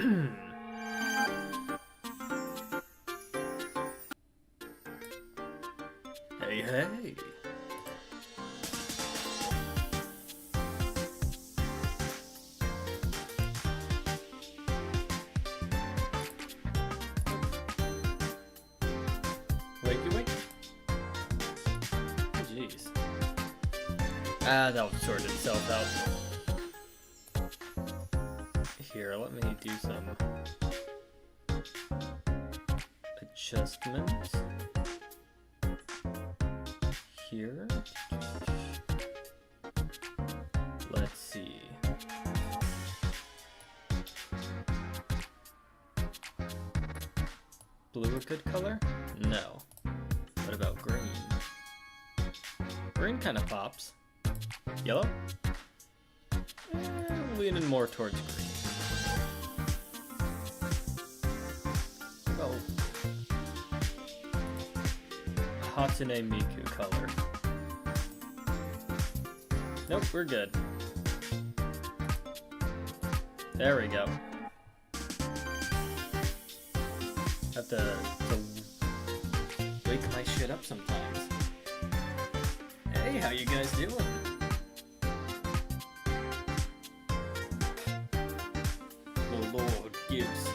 Hey, hey. Wakey. Oh, jeez. That'll sort itself out. Here, let me do some adjustments. Here. Let's see. Blue a good color? No. What about green? Green kind of pops. Yellow? Leaning more towards green. Oh. Hatsune Miku color. Nope, we're good. There we go. Have to wake my shit up sometimes. Hey, how you guys doing? The Lord gives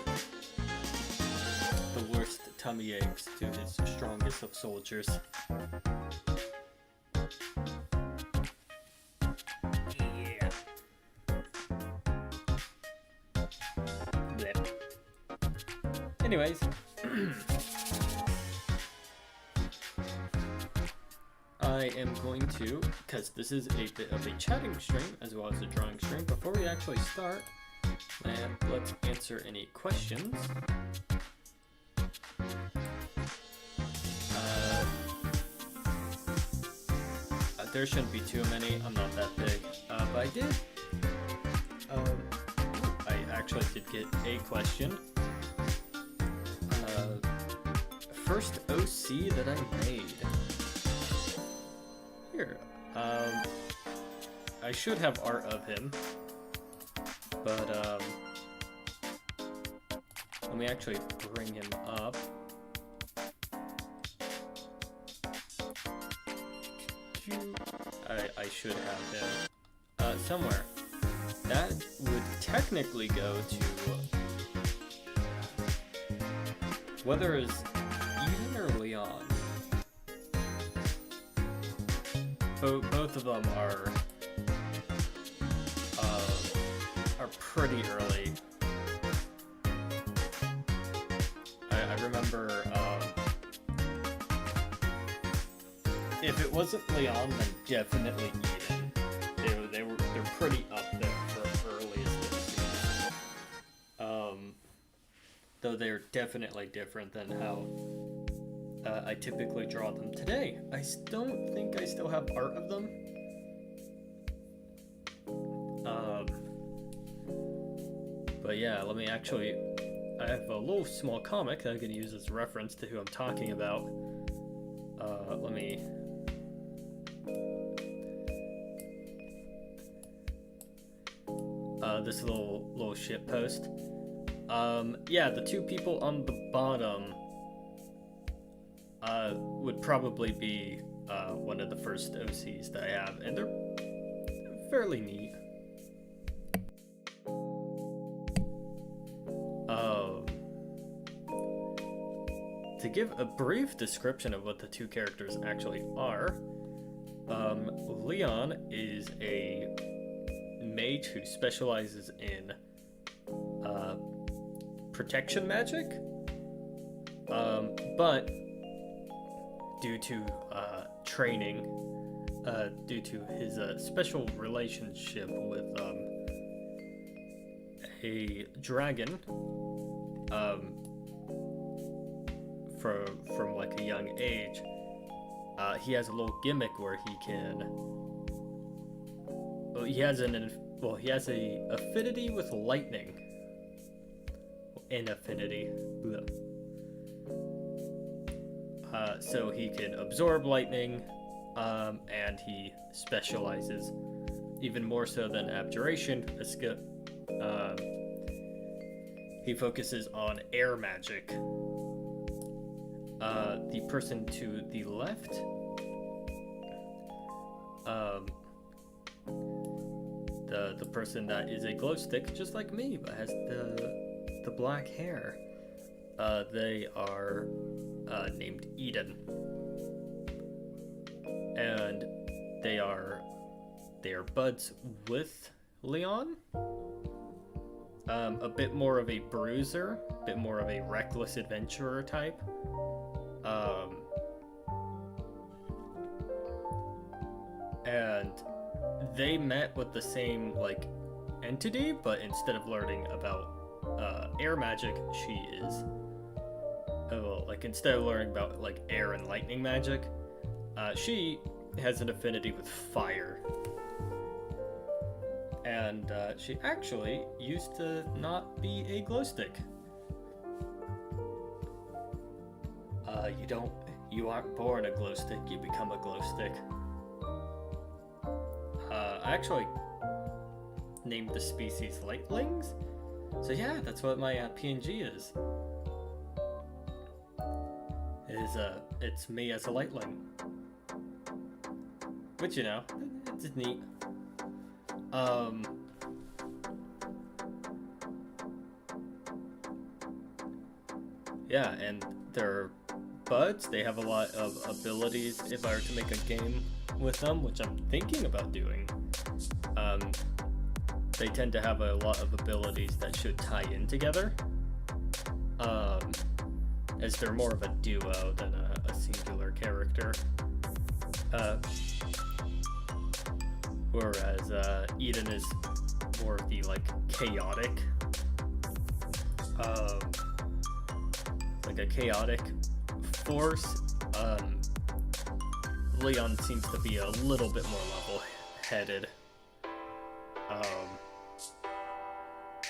the worst tummy aches to his strongest of soldiers. Yeah. Blech. Anyways. I am going to, because this is a bit of a chatting stream as well as a drawing stream, before we actually start, let's answer any questions. There shouldn't be too many, I'm not that big, but I did. I actually did get a question. First OC that I made. Here, I should have art of him, but let me actually bring him up. I should have him somewhere. That would technically go to whether it's Eden or Leon. Both of them are pretty early. I remember if it wasn't Leon, then definitely Eden. They're pretty up there for earliest OCs. Though they're definitely different than how I typically draw them today. I don't think I still have art of them. But yeah, let me actually... I have a little small comic that I can use as reference to who I'm talking about. Let me... this little shit post. Yeah, the two people on the bottom would probably be one of the first OCs that I have, and they're fairly neat. To give a brief description of what the two characters actually are, Leon is a mage who specializes in protection magic, but due to training, due to his special relationship with a dragon, from like a young age, he has a little gimmick where he can. Well, he has a affinity with lightning. An affinity. So he can absorb lightning, and he specializes even more so than abjuration. He focuses on air magic. The person to the left, the person that is a glow stick, just like me, but has the black hair. They are named Eden, and they are buds with Leon. A bit more of a bruiser, a bit more of a reckless adventurer type. And they met with the same, like, entity, but instead of learning about air magic, she is... well, like, instead of learning about, like, air and lightning magic, she has an affinity with fire. And she actually used to not be a glow stick. You aren't born a glow stick, you become a glow stick. I actually named the species Lightlings. So yeah, that's what my PNG is. It's me as a Lightling. Which, you know, it's neat. Yeah, and they're buds. They have a lot of abilities if I were to make a game with them, which I'm thinking about doing. They tend to have a lot of abilities that should tie in together. As they're more of a duo than a singular character. Whereas Eden is more of the, like, chaotic, like a chaotic force. Leon seems to be a little bit more level-headed,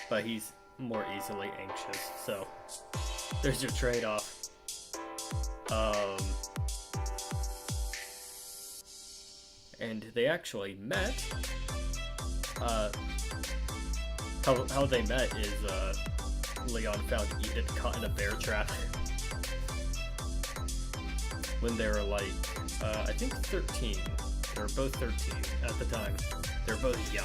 but he's more easily anxious, so there's your trade-off. And they actually met. How they met is Leon found Eden caught in a bear trap when they were, like, I think 13. They were both 13 at the time. They're both young.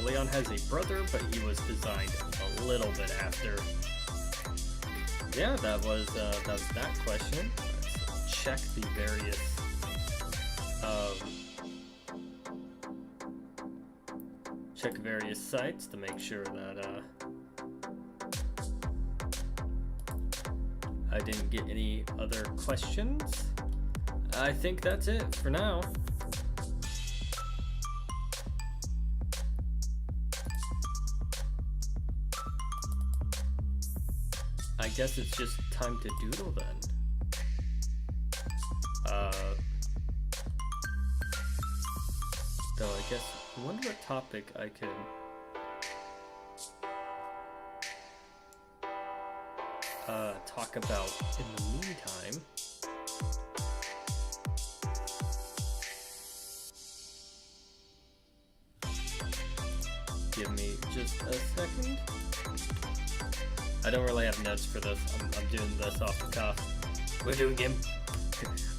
Leon has a brother, but he was designed a little bit after. Yeah, that was that question. Let's check the various sites to make sure that I didn't get any other questions. I think that's it for now. I guess it's just time to doodle then. Though I guess, I wonder what topic I could... talk about in the meantime. Give me just a second. I don't really have notes for this. I'm doing this off the cuff.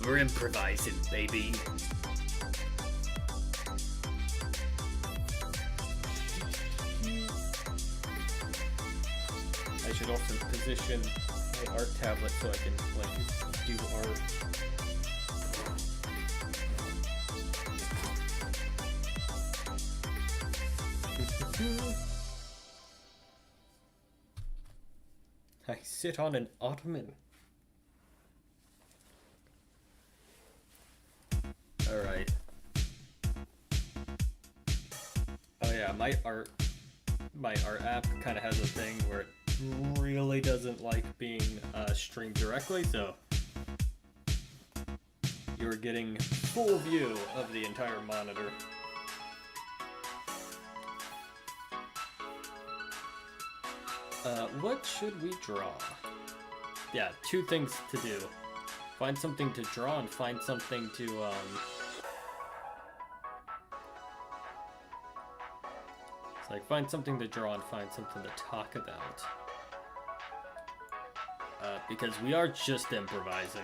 We're improvising, baby. I should also position my art tablet so I can, like, do art. I sit on an ottoman. Alright. Oh yeah, my art app kind of has a thing where it really doesn't like being streamed directly, so you're getting full view of the entire monitor. What should we draw? Yeah, 2 things to do. Find something to draw and find something to, Like, find something to draw and find something to talk about. Because we are just improvising.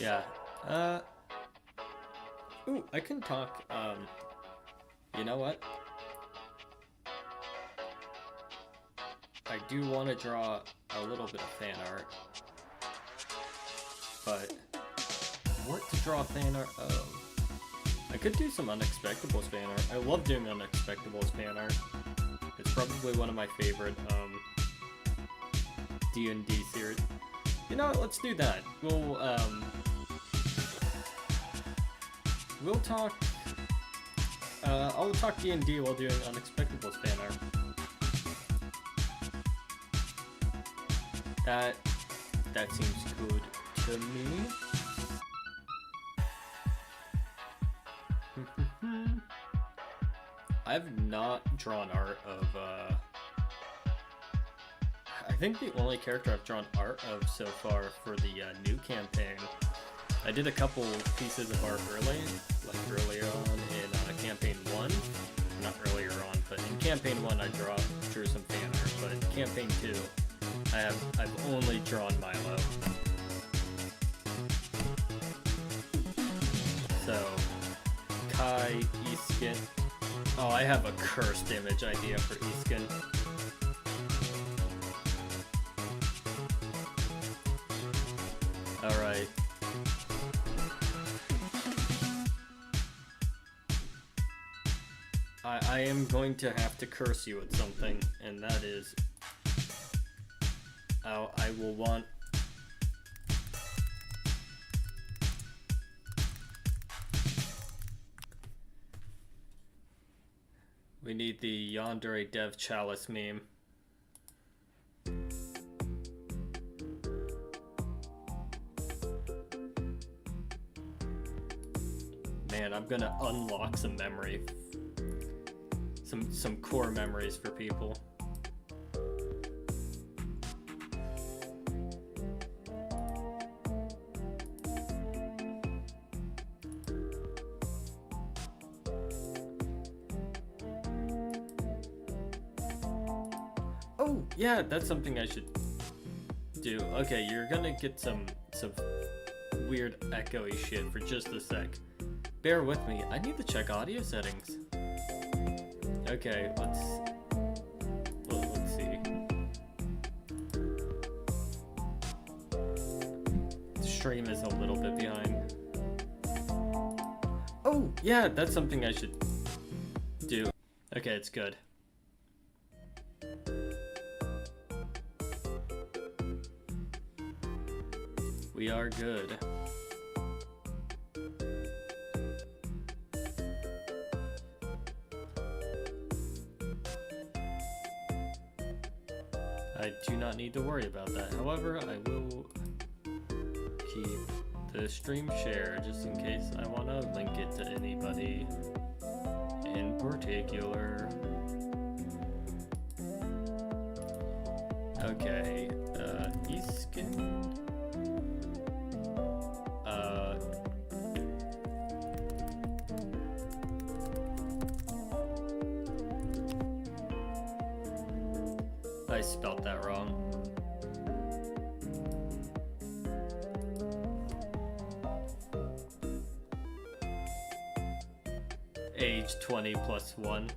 Yeah. Ooh, I can talk, you know what? I do want to draw a little bit of fan art. But what to draw fan art of? I could do some Unexpectables fan art. I love doing Unexpectables fan art. It's probably one of my favorite, D&D series. You know what, let's do that. We'll talk, I'll talk D&D while doing Unexpectables fan art. That seems good to me. I've not drawn art of, I think the only character I've drawn art of so far for the new campaign. I did a couple pieces of art earlier on in campaign 1. Not earlier on, but in campaign 1 I drew some fan art, but in campaign 2 I've only drawn Milo. So Kai, Iskin. Oh, I have a cursed image idea for Iskin. Alright. I am going to have to curse you at something, and that is... I will want... We need the Yandere Dev Chalice meme. Man, I'm gonna unlock some memory. Some core memories for people. Oh, yeah, that's something I should do. Okay, you're gonna get some weird echoey shit for just a sec. Bear with me, I need to check audio settings. Okay, let's see. The stream is a little bit behind. Oh, yeah, that's something I should do. Okay, it's good. We are good. I do not need to worry about that. However, I will keep the stream share just in case I want to link it to anybody in particular. Okay, Iskin. I spelled that wrong. Age 20 plus 1.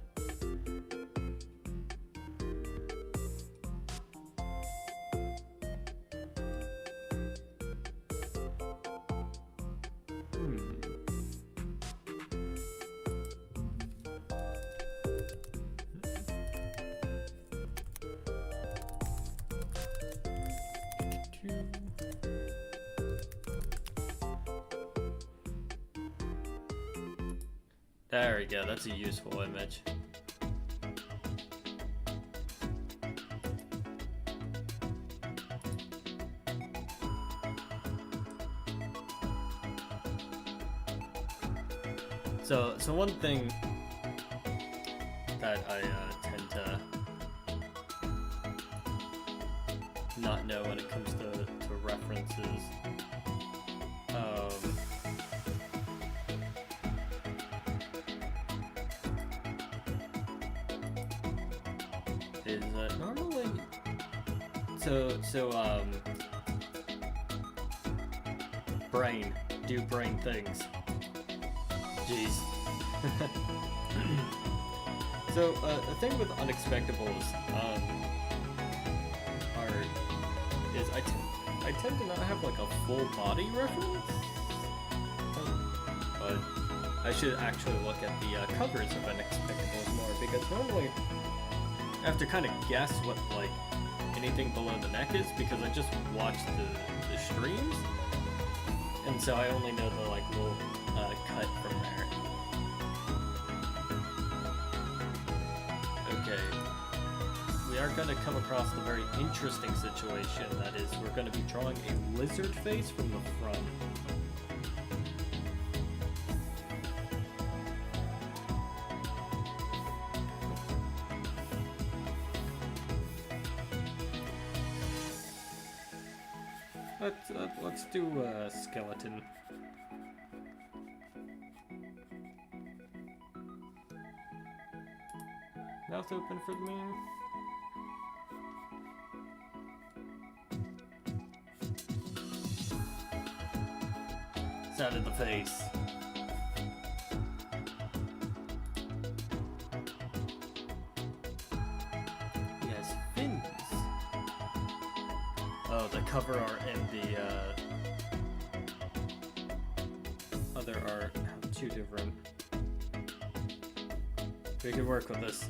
There we go, that's a useful image. So one thing that I tend to not know when it comes to references, is normally brain do brain things. Jeez. So the thing with Unexpectables is I tend to not have like a full body reference, but I should actually look at the covers of Unexpectables more, because normally I have to kind of guess what like anything below the neck is, because I just watch the streams, and so I only know the like little cut from there. Okay, we are going to come across the very interesting situation that is we're going to be drawing a lizard face from the front. Let's do a skeleton. Mouth open for me. Side of the face. He has fins. Oh, the cover art and the other art have two different. We can work with this.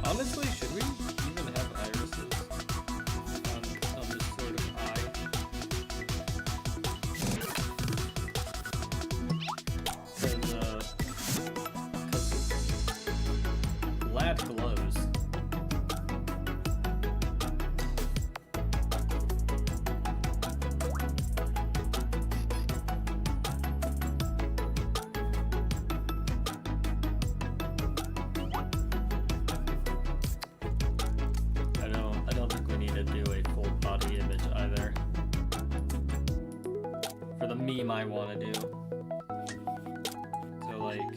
Honestly, should we even have irises on this sort of eye? Because Lad glows. Meme I want to do. So like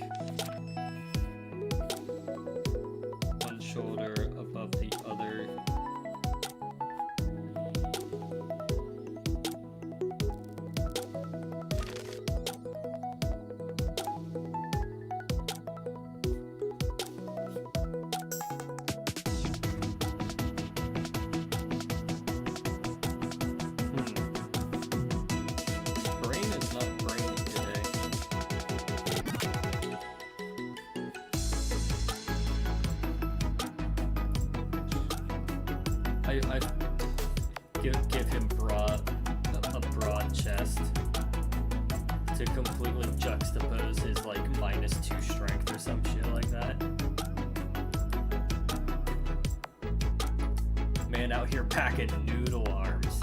one shoulder above the other. I give him a broad chest to completely juxtapose his like -2 strength or some shit like that. Man out here packing noodle arms.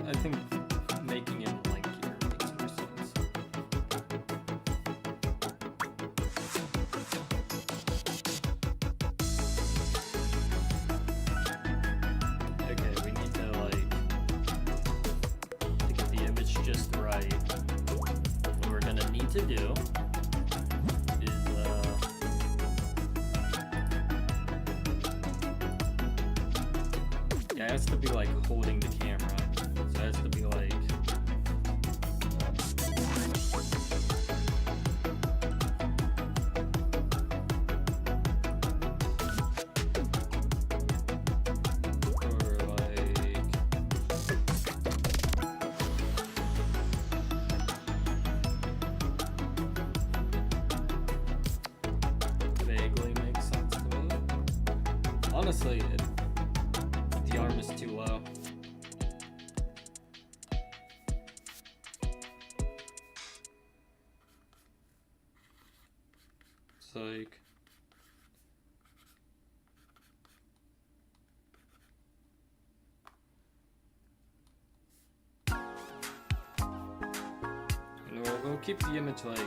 I think making him lankier makes more sense. Okay, we need to like to get the image just right. What we're gonna need to do is it has to be like holding the camera. So it has to be like. Honestly, the arm is too low. It's like... And we'll keep the image like...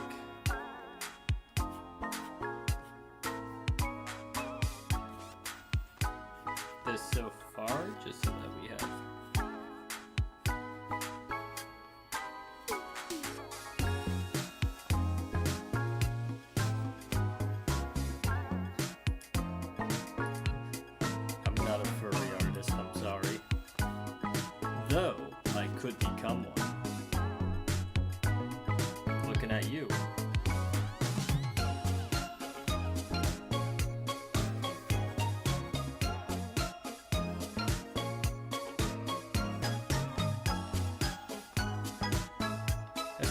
this so far, just so that we have I'm not a furry artist, I'm sorry. Though I could become one. Looking at you.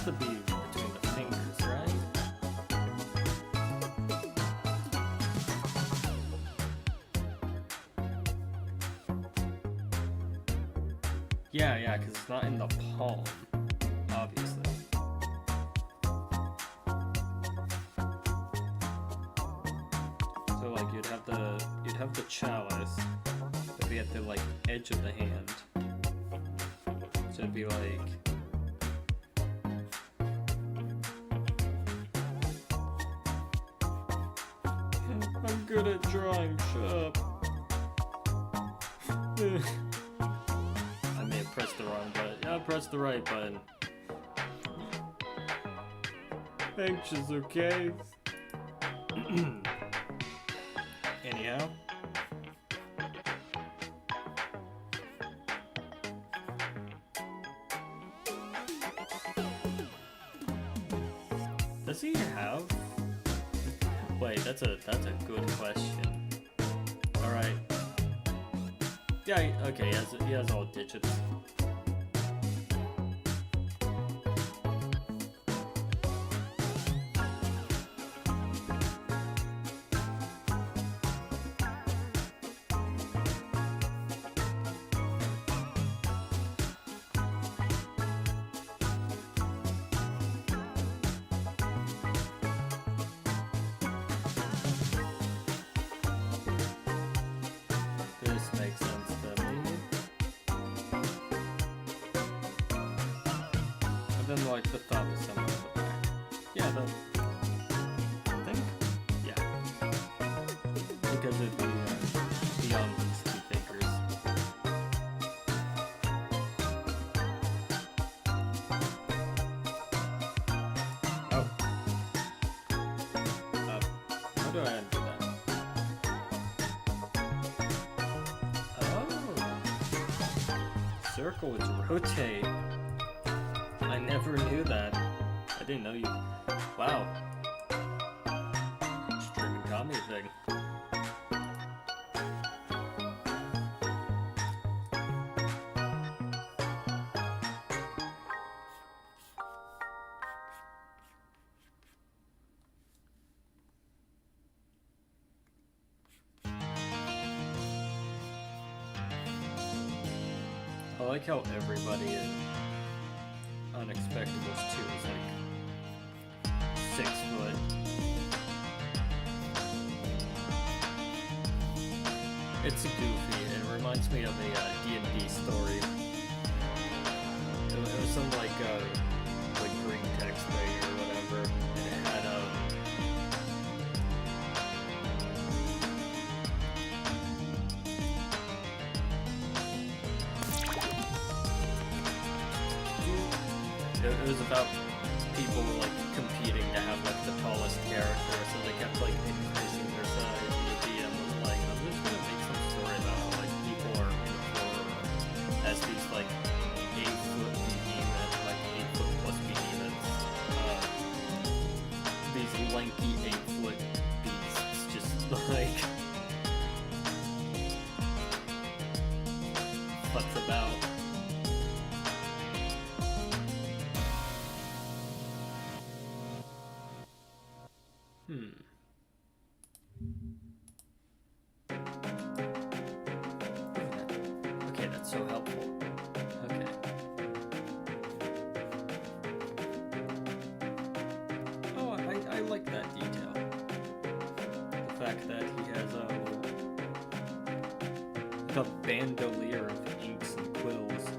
To be between the fingers, right? Yeah, because it's not in the palm, obviously. So like you'd have the chalice, that'd be at the like edge of the hand. So it'd be like. I'm good at drawing, shut up. I may have pressed the wrong button. Yeah, I pressed the right button. Anxious, okay? Anyhow. Does he have... Wait, that's a good question. Alright. Yeah, okay, he has all digits. Like the thumb is somewhere in the back. Yeah, I think. Yeah. Because it'd be beyond these two fingers. Oh. How do I undo that? Oh. Circle is rotate. I never knew that. I didn't know you. Wow. Just freaking got me a thing. I like how everybody in Unexpectables 2 is like 6 foot. It's goofy. It reminds me of a D&D story. It was some like green text thing or whatever, and it had it was about people like competing to have like the tallest character, so they kept like increasing their size. And the DM was like, I'm just gonna make some story about how like people are in for Like, what's about? Okay, that's so helpful. Okay. Oh, I like that detail. The fact that he has a bandolier of inks and quills.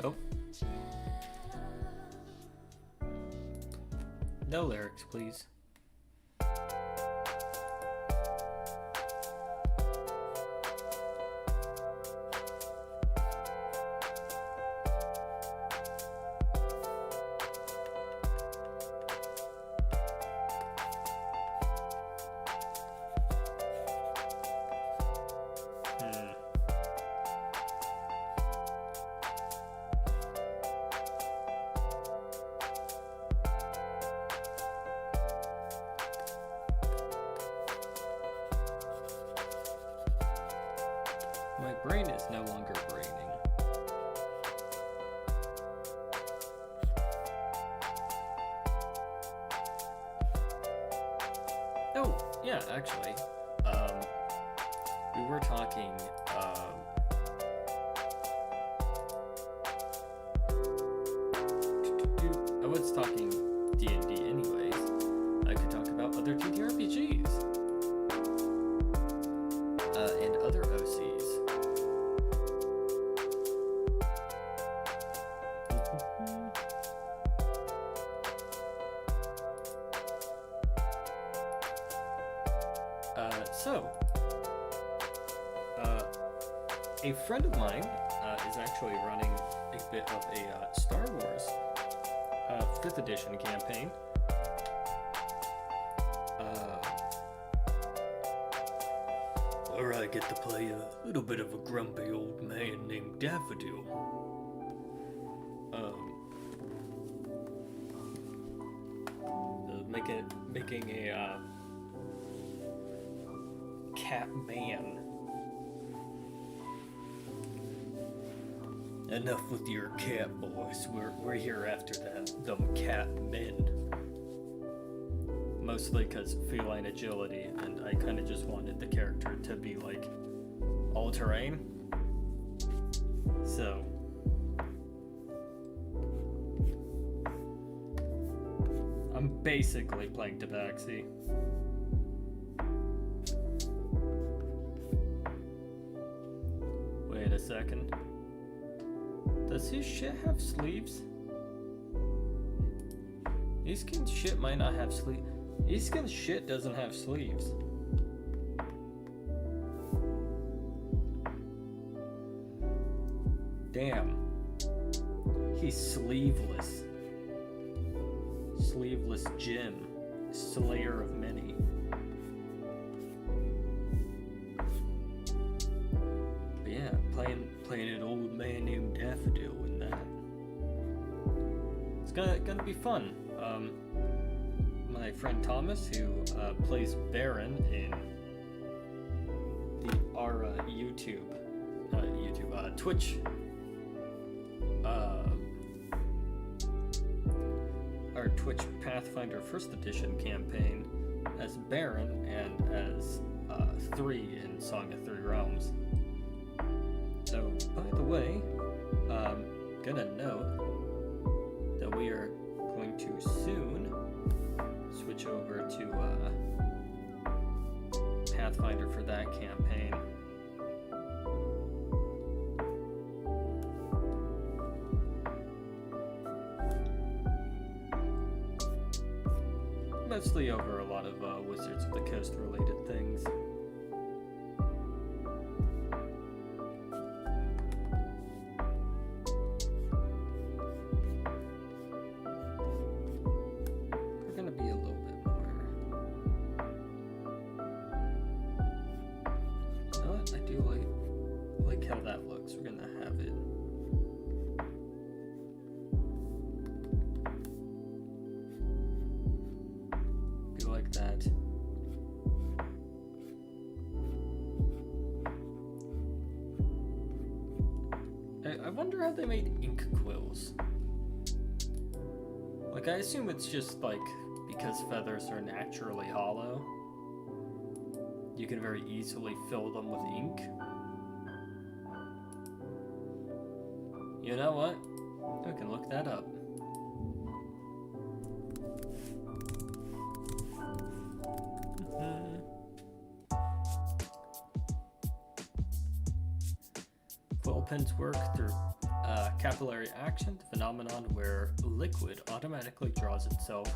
Oh. No lyrics, please. My brain is no longer braining. Oh, yeah, actually. We were talking, I was talking D&D anyways. I could talk about other TTRPGs. And other OCs. A friend of mine is actually running a bit of a Star Wars 5th edition campaign. Where I get to play a little bit of a grumpy old man named Daffodil. Making a cat man. Enough with your cat boys. We're here after them cat men. Mostly because feline agility, and I kind of just wanted the character to be like all terrain. So I'm basically playing Tabaxi. Wait a second. Does his shit have sleeves? Eastkin's shit might not have sleeves. Eastkin's shit doesn't have sleeves. Damn. He's sleeveless. Sleeveless Jim. Slayer of many. But yeah, playing an old man named Daffodil in that. It's gonna be fun. My friend Thomas, who plays Baron in our Twitch, our Twitch Pathfinder 1st Edition campaign as Baron and as 3 in Song of Three Realms. So, by the way, gonna note that we are going to soon switch over to Pathfinder for that campaign. Mostly over a lot of Wizards of the Coast related things. I wonder how they made ink quills. Like, I assume it's just, like, because feathers are naturally hollow, you can very easily fill them with ink. You know what? I can look that up. Quill pens work through capillary action, the phenomenon where liquid automatically draws itself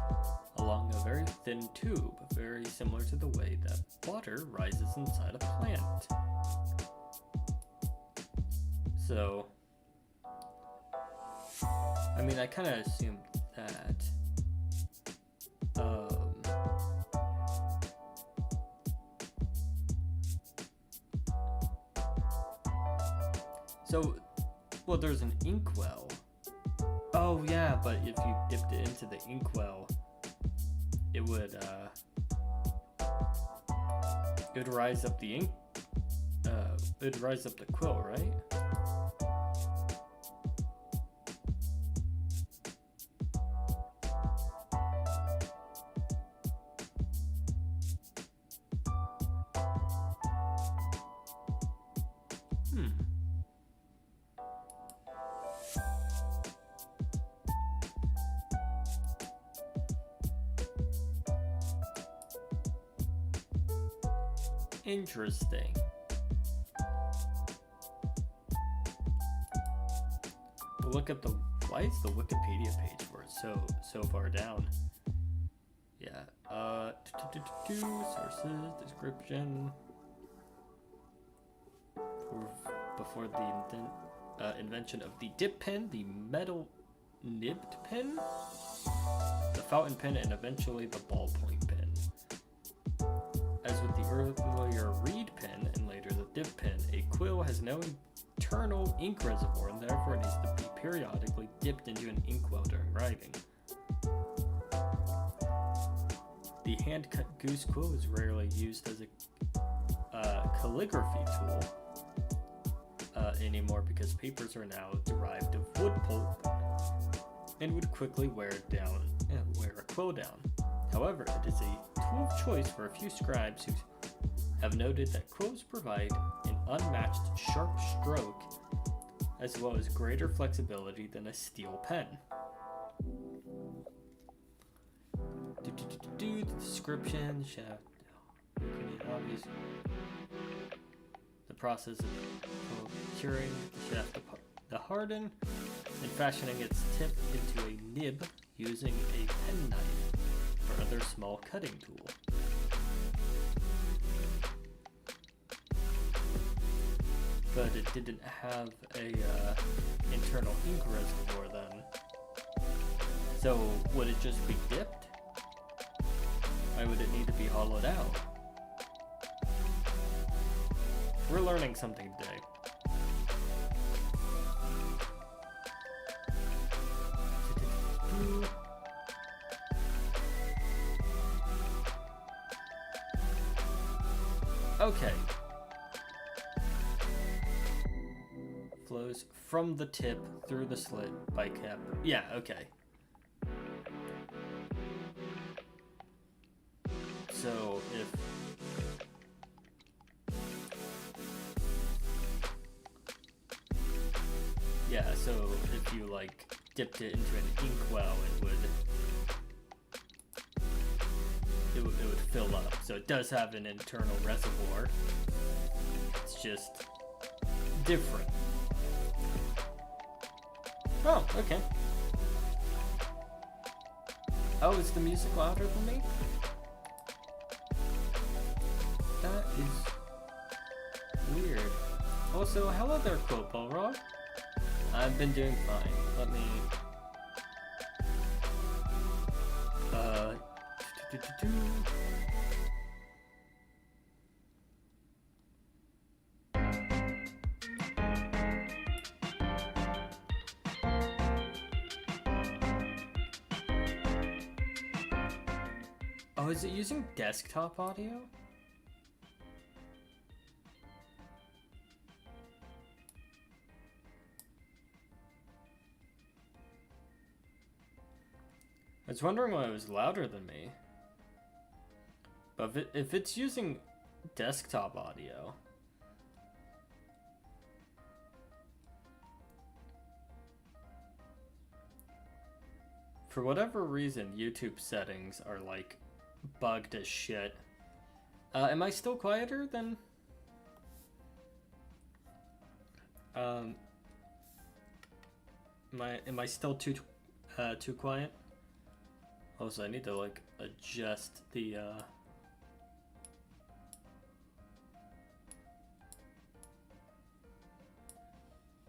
along a very thin tube, very similar to the way that water rises inside a plant. So, I mean, I kind of assumed that. So, well, there's an inkwell. Oh yeah, but if you dipped it into the inkwell, it would rise up the ink it'd rise up the quill, right? Interesting. We'll look up the. Why is the Wikipedia page for it so far down? Yeah. Sources, description. Before the invention of the dip pen, the metal nibbed pen, the fountain pen, and eventually the ballpoint pen. As with the earlier reed pen and later the dip pen, a quill has no internal ink reservoir and therefore needs to be periodically dipped into an inkwell during writing. The hand-cut goose quill is rarely used as a calligraphy tool anymore because papers are now derived of wood pulp and would quickly wear a quill down. However, it is a tool of choice for a few scribes who have noted that quills provide an unmatched sharp stroke as well as greater flexibility than a steel pen. The description, obvious. The process of curing the shaft to harden and fashioning its tip into a nib using a penknife or other small cutting tool. But it didn't have a internal ink reservoir then. So would it just be dipped? Why would it need to be hollowed out? We're learning something today. Okay. Flows from the tip through the slit by cap. Yeah, okay. So if if you like dipped it into an inkwell, it would fill up. So it does have an internal reservoir. It's just different. Oh, okay. Oh, is the music louder than me? That is weird. Also, hello there, Quote Balrog. I've been doing fine. Let me... Oh, is it using desktop audio? I was wondering why it was louder than me. But if it's using desktop audio... For whatever reason, YouTube settings are like bugged as shit. Am I still quieter than... Am I still too quiet? Also, I need to like adjust the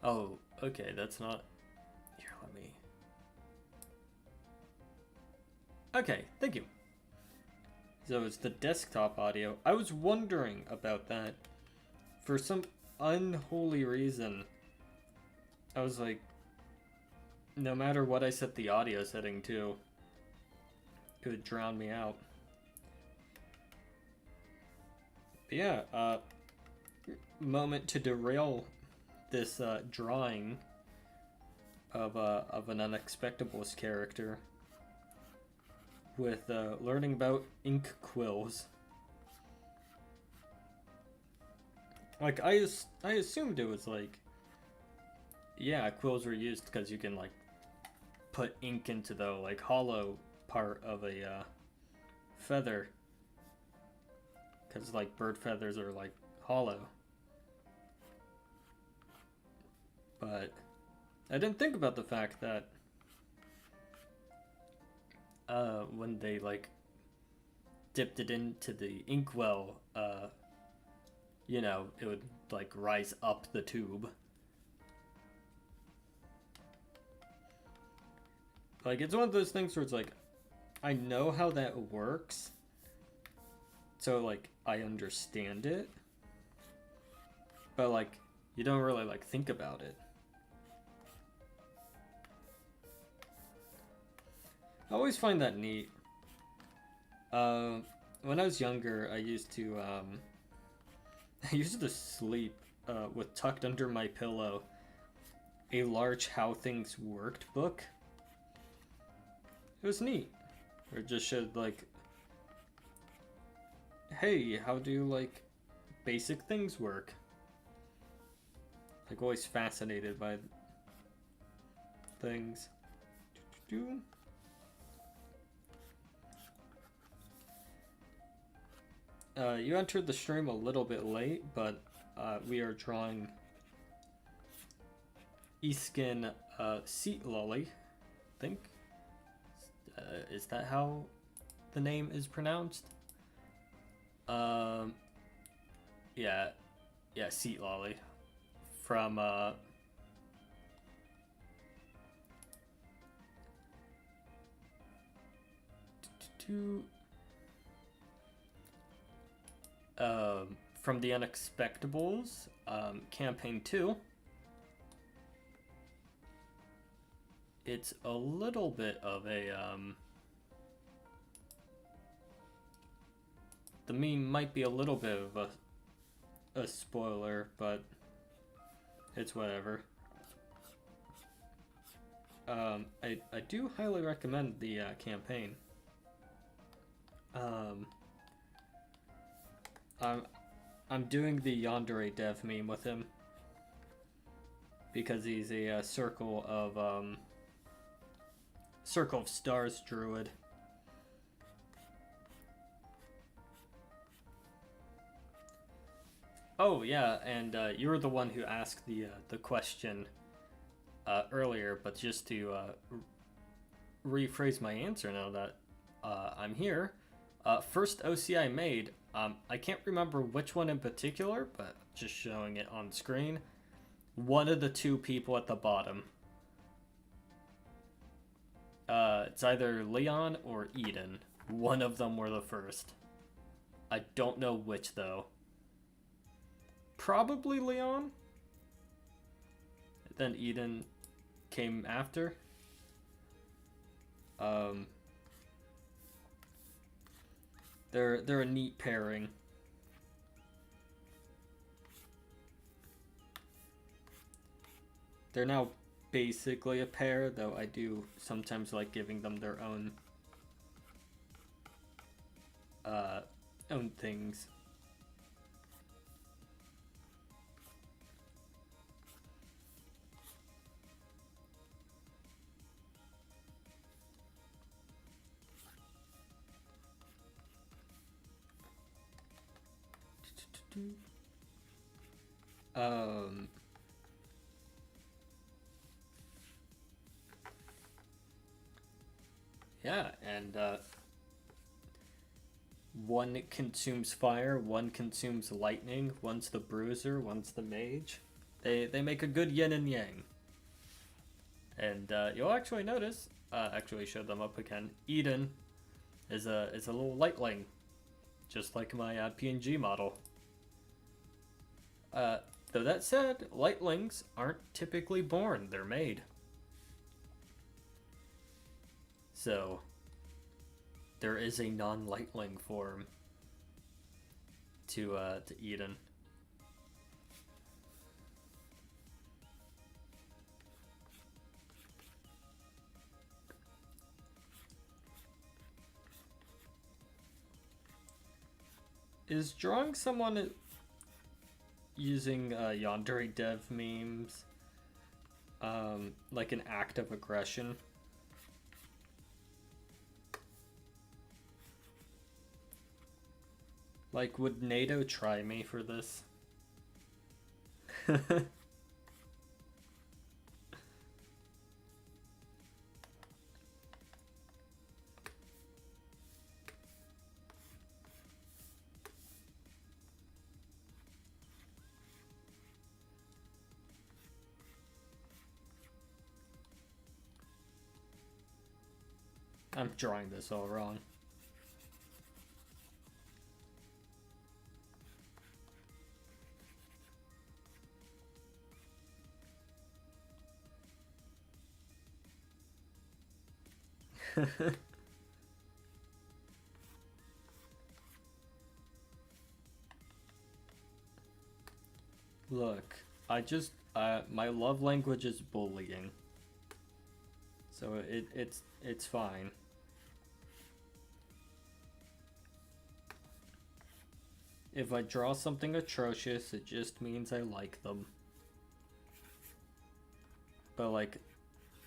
Oh, okay, that's not... Here, let me... Okay, thank you. So it's the desktop audio. I was wondering about that. For some unholy reason, I was like, no matter what I set the audio setting to, it would drown me out. But yeah, moment to derail this drawing of an Unexpectables character with learning about ink quills. Like, I assumed it was like, yeah, quills were used because you can like put ink into the like hollow part of a feather, because like bird feathers are like hollow. But I didn't think about the fact that when they like dipped it into the inkwell, you know, it would like rise up the tube. Like, it's one of those things where it's like, I know how that works, so like I understand it, but like you don't really like think about it. I always find that neat. When I was younger, I used to sleep with tucked under my pillow a large How Things Worked book. It was neat. It just showed like, hey, how do like basic things work? Like, always fascinated by things. You entered the stream a little bit late, but we are drawing Iskin Seat Lolly, I think. Is that how the name is pronounced? Yeah, Seat Lolly from from the Unexpectables, campaign 2. It's a little bit of a the meme might be a little bit of a spoiler, but it's whatever. I do highly recommend the campaign. I'm doing the Yandere dev meme with him because he's a Circle of Stars druid. Oh yeah, and you were the one who asked the question earlier, but just to rephrase my answer now that I'm here. First OC I made, I can't remember which one in particular, but just showing it on screen. One of the two people at the bottom. It's either Leon or Eden. One of them were the first. I don't know which though. Probably Leon. Then Eden came after. They're a neat pairing. They're now basically a pair, though I do sometimes like giving them their own things. Yeah, and one consumes fire, one consumes lightning, one's the bruiser, one's the mage. They make a good yin and yang. And you'll actually notice, actually show them up again, Eden is a little lightling, just like my PNG model. Though that said, lightlings aren't typically born, they're made. So, there is a non-lightling form to Eden. Is drawing someone using Yandere Dev memes like an act of aggression? Like, would NATO try me for this? I'm drawing this all wrong. Look, my love language is bullying. So it's fine. If I draw something atrocious, it just means I like them. But like,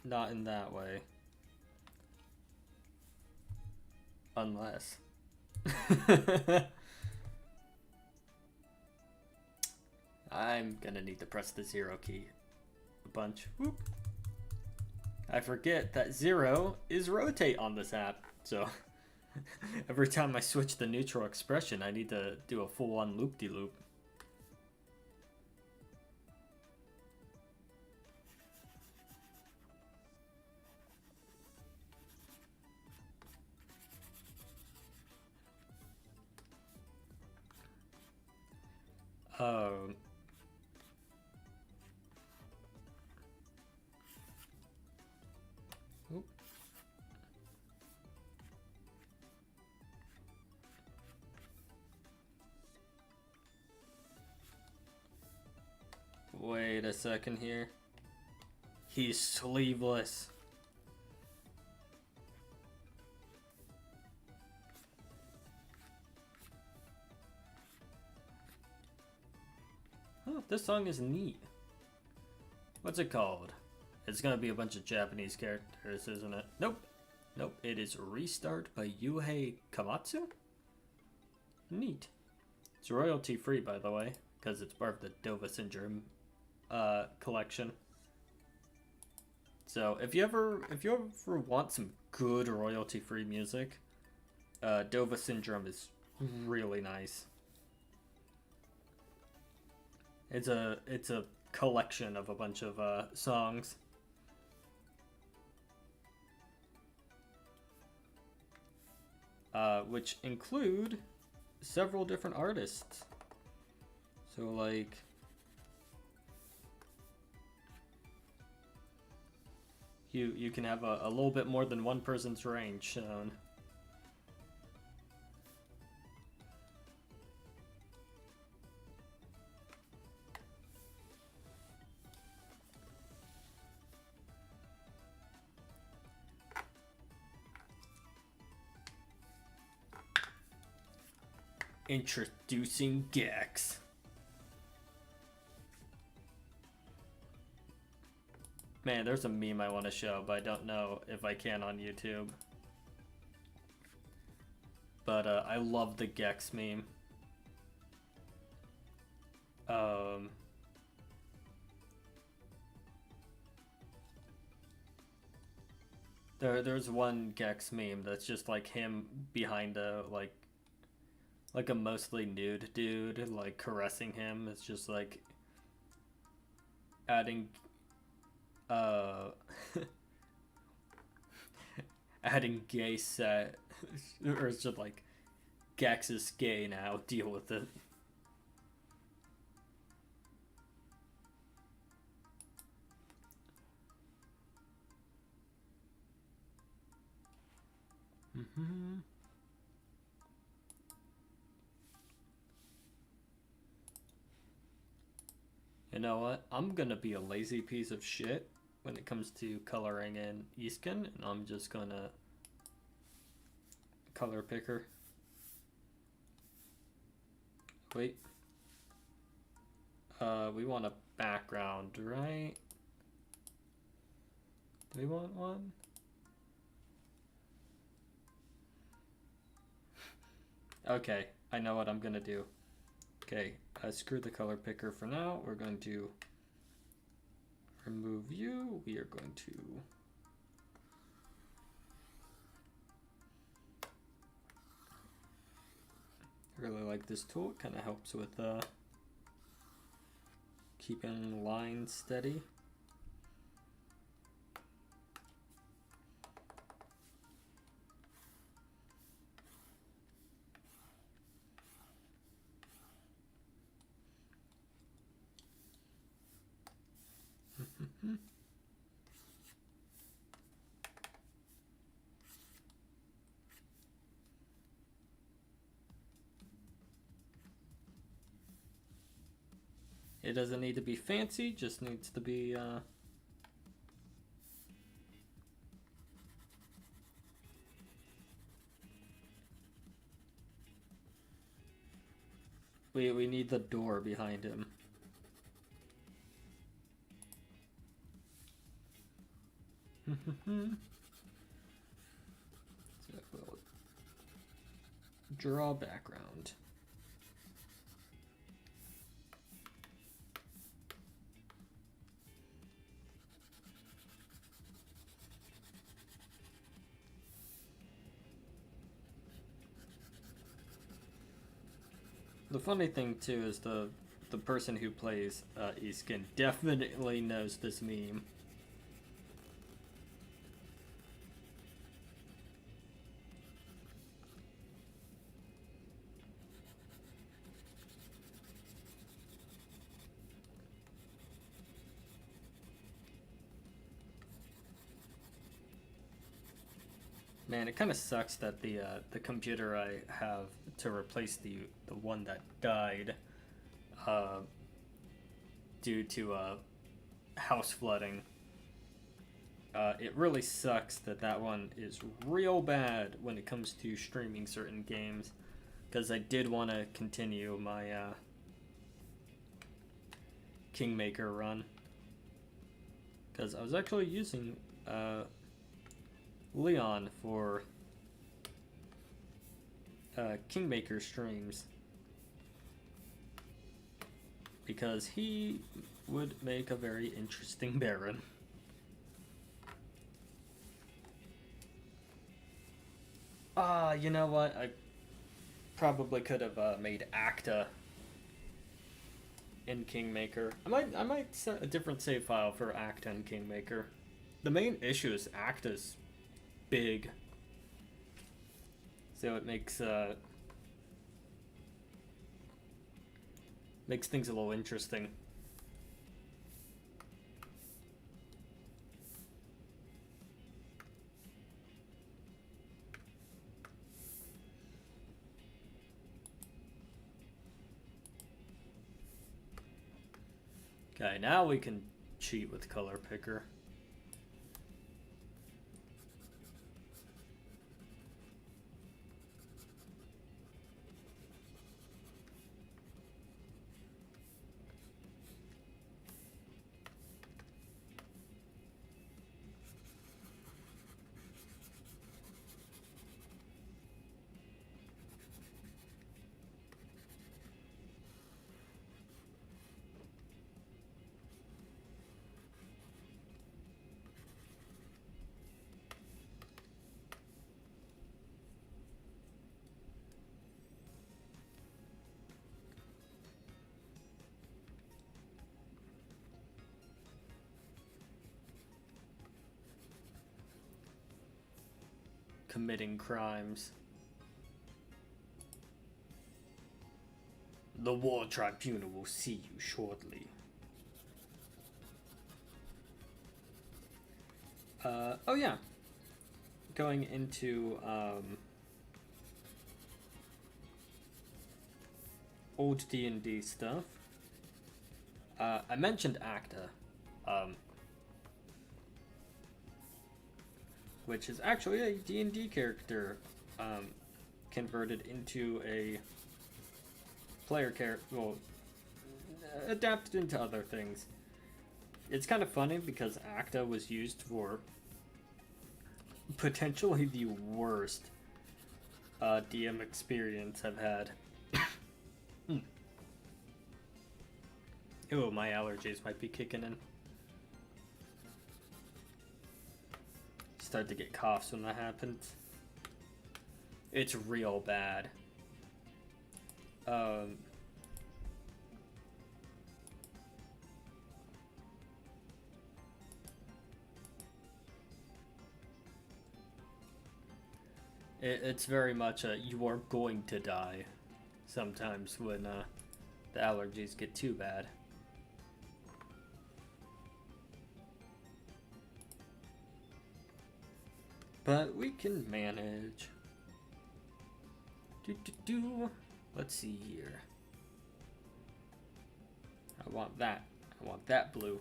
not in that way. Unless. I'm gonna need to press the 0 key a bunch. Whoop. I forget that 0 is rotate on this app, so every time I switch the neutral expression, I need to do a full-on loop-de-loop. Wait a second here. He's sleeveless. Oh, this song is neat. What's it called? It's gonna be a bunch of Japanese characters, isn't it? Nope. Nope, it is Restart by Yuhei Kamatsu? Neat. It's royalty free, by the way, because it's part of the Dova Syndrome collection. So if you ever want some good royalty free music, Dova Syndrome is really nice. It's a collection of a bunch of songs. Which include several different artists. So like you can have a little bit more than one person's range shown. Introducing Gex. Man, there's a meme I want to show, but I don't know if I can on YouTube. But I love the Gex meme. There's one Gex meme that's just like him behind a like a mostly nude dude, like caressing him. It's just like adding adding gay set, or it's just like Gex is gay now, deal with it. You know what? I'm gonna be a lazy piece of shit when it comes to coloring in Easkin, and I'm just gonna color picker. Wait. We want a background, right? Do we want one? Okay, I know what I'm gonna do. Okay, screw the color picker for now. We're going to remove you. We are going to really like this tool. It kind of helps with keeping lines steady. It doesn't need to be fancy, just needs to be we need the door behind him. So we'll draw background. The funny thing too is the person who plays Eskin definitely knows this meme. Man, it kind of sucks that the computer I have to replace the one that died due to house flooding. It really sucks that that one is real bad when it comes to streaming certain games, because I did want to continue my Kingmaker run, because I was actually using Leon for Kingmaker streams, because he would make a very interesting Baron. You know what? I probably could have made Acta in Kingmaker. I might set a different save file for Acta and Kingmaker. The main issue is Acta's big, so it makes things a little interesting. Okay, now we can cheat with color picker. Committing crimes. The War Tribunal will see you shortly. Oh yeah. Going into old D&D stuff. I mentioned Acta, which is actually a D&D character converted into a player character, well, adapted into other things. It's kind of funny because ACTA was used for potentially the worst DM experience I've had. Oh, my allergies might be kicking in. Start to get coughs when that happens. It's real bad. It's very much a you are going to die sometimes when the allergies get too bad. But we can manage. Let's see here. I want that. I want that blue.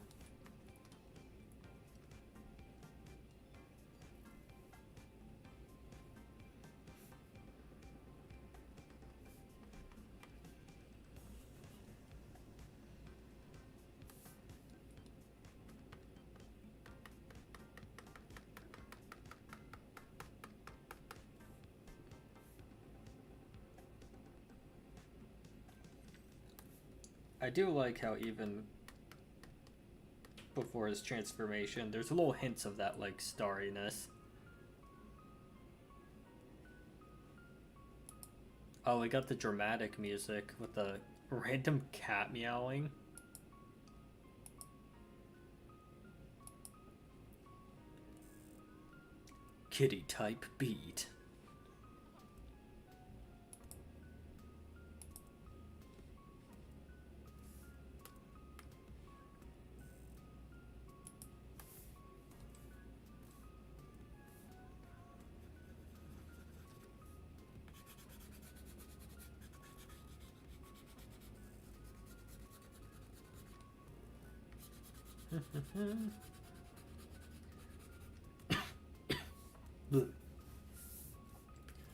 I do like how even before his transformation, there's little hints of that, like, starriness. Oh, we got the dramatic music with the random cat meowing. Kitty type beat.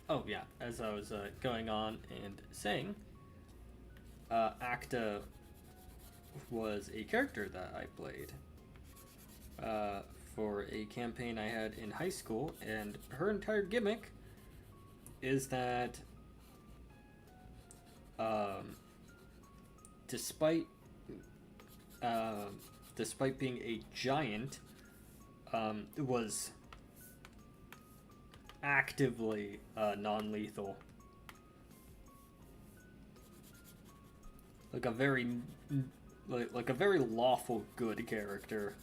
Oh yeah, as I was going on and saying, Acta was a character that I played for a campaign I had in high school, and her entire gimmick is that despite being a giant, was actively non-lethal. Like a very lawful good character.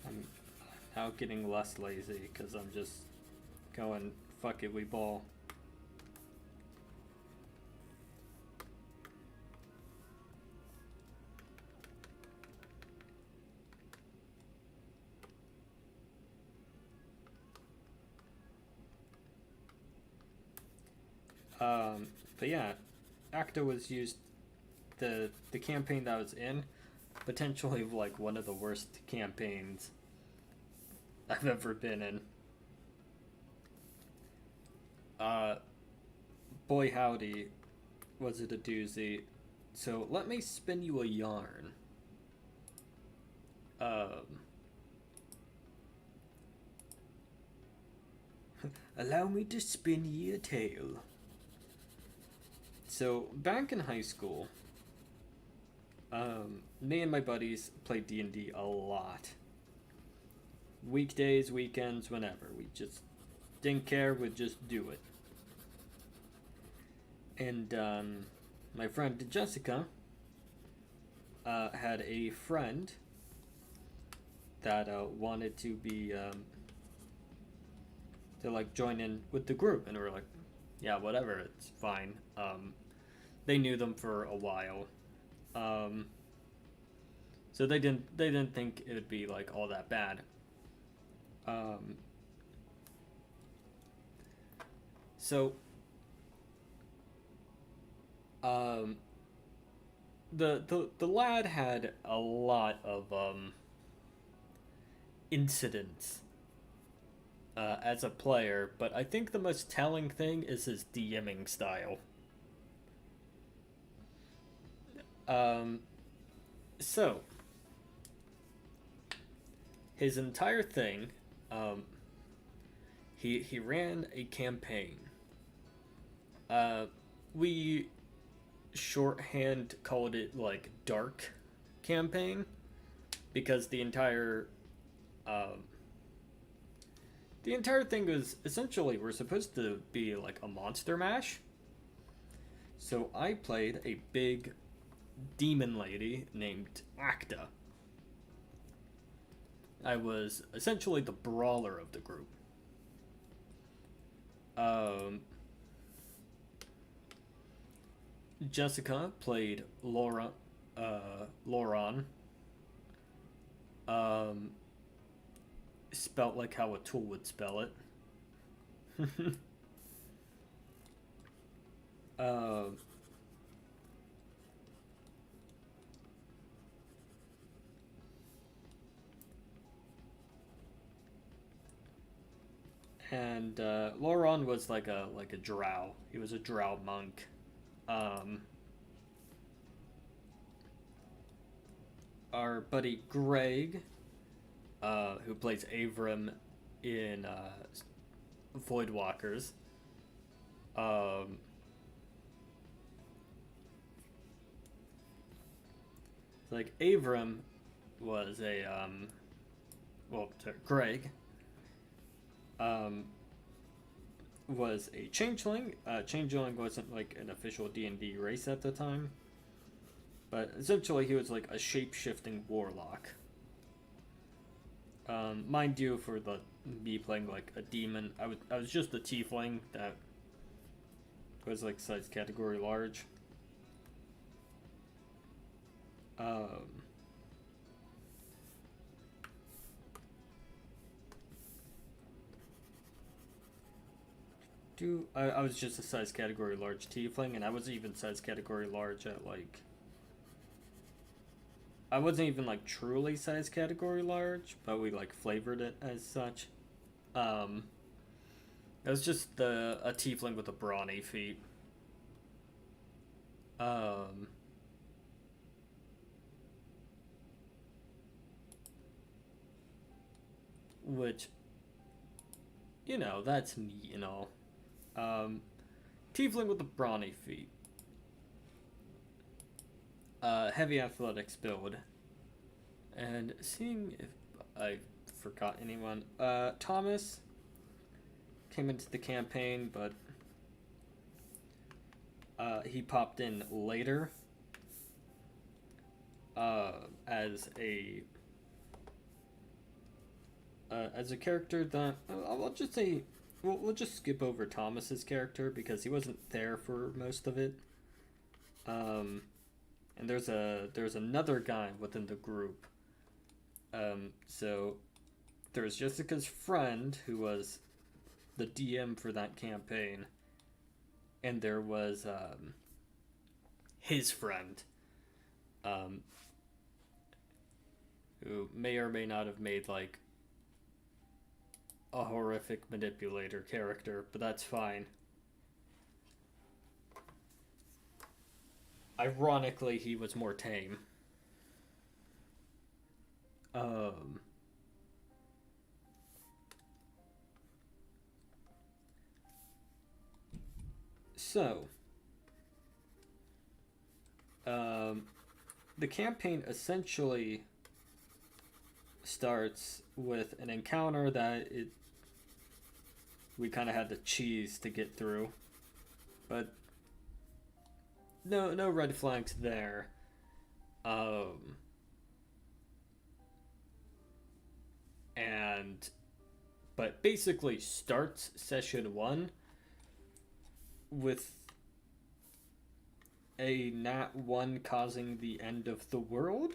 I'm now getting less lazy because I'm just going, fuck it, we ball. But yeah, Acta was used, the campaign that I was in, potentially like one of the worst campaigns I've ever been in. Boy howdy, was it a doozy. So let me spin you a yarn. Allow me to spin ye a tale. So back in high school, me and my buddies played D&D a lot. Weekdays, weekends, whenever. We just didn't care, we'd just do it. And my friend Jessica had a friend that wanted to be to like join in with the group, and we're like, yeah, whatever, it's fine. They knew them for a while, um, so they didn't think it would be like all that bad. Um, so um, the lad had a lot of incidents as a player, but I think the most telling thing is his DMing style. Um, so his entire thing, um, he ran a campaign. Uh, we shorthand called it like dark campaign because um, the entire thing was essentially we're supposed to be like a monster mash. So I played a big demon lady named Acta. I was essentially the brawler of the group. Um, Jessica played Lauron. Um, Spelt like how a tool would spell it. um, and Lauron was like a drow. He was a drow monk. Um, our buddy Greg, who plays Avram in Voidwalkers. Um, like Avram was a well, sorry, Greg um, was a changeling. Changeling wasn't like an official D&D race at the time, but essentially he was like a shape-shifting warlock. Mind you, for the me playing like a demon, I was just a tiefling that was like size category large. Um, I was just a size category large tiefling, and I wasn't even size category large at like. I wasn't even like truly size category large, but we like flavored it as such. Um, it was just a tiefling with a brawny feat. Um, which, that's neat and all. Um, tiefling with a brawny feat. Heavy athletics build. And seeing if I forgot anyone. Thomas came into the campaign, but he popped in later as a character that I'll just say we'll just skip over Thomas's character because he wasn't there for most of it. And there's another guy within the group. So there's Jessica's friend who was the DM for that campaign, and there was his friend, um, who may or may not have made like a horrific manipulator character, but that's fine. Ironically, he was more tame. Um, so, the campaign essentially starts with an encounter that we kind of had to cheese to get through, but no red flags there. And but basically starts session 1 with a Nat 1 causing the end of the world.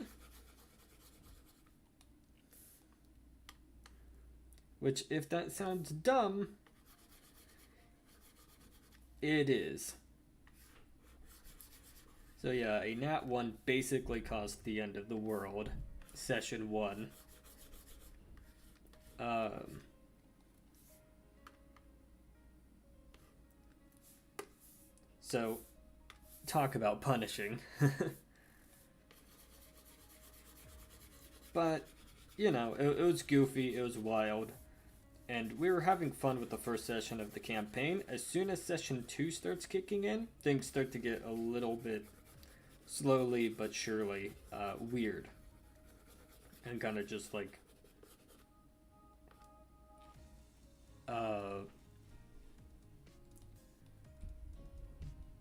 Which, if that sounds dumb, it is. So yeah, a Nat 1 basically caused the end of the world. Session 1. So, talk about punishing. But, you know, it was goofy, it was wild, and we were having fun with the first session of the campaign. As soon as session 2 starts kicking in, things start to get a little bit slowly but surely weird. And kind of just like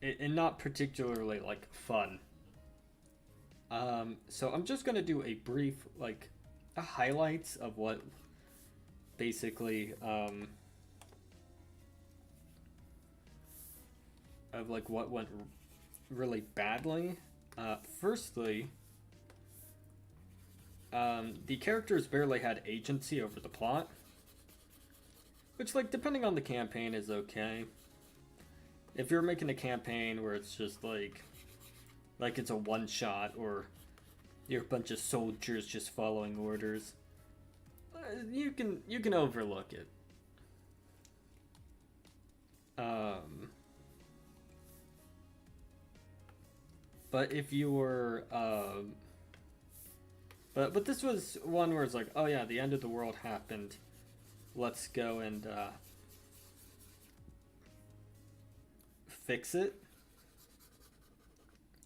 and not particularly like fun. So I'm just gonna do a brief like highlights of what basically of like what went really badly. Firstly, the characters barely had agency over the plot, which, like, depending on the campaign is okay. If you're making a campaign where it's just like it's a one shot, or you're a bunch of soldiers just following orders, you can overlook it. But if you were but this was one where it's like, oh yeah, the end of the world happened. Let's go and fix it.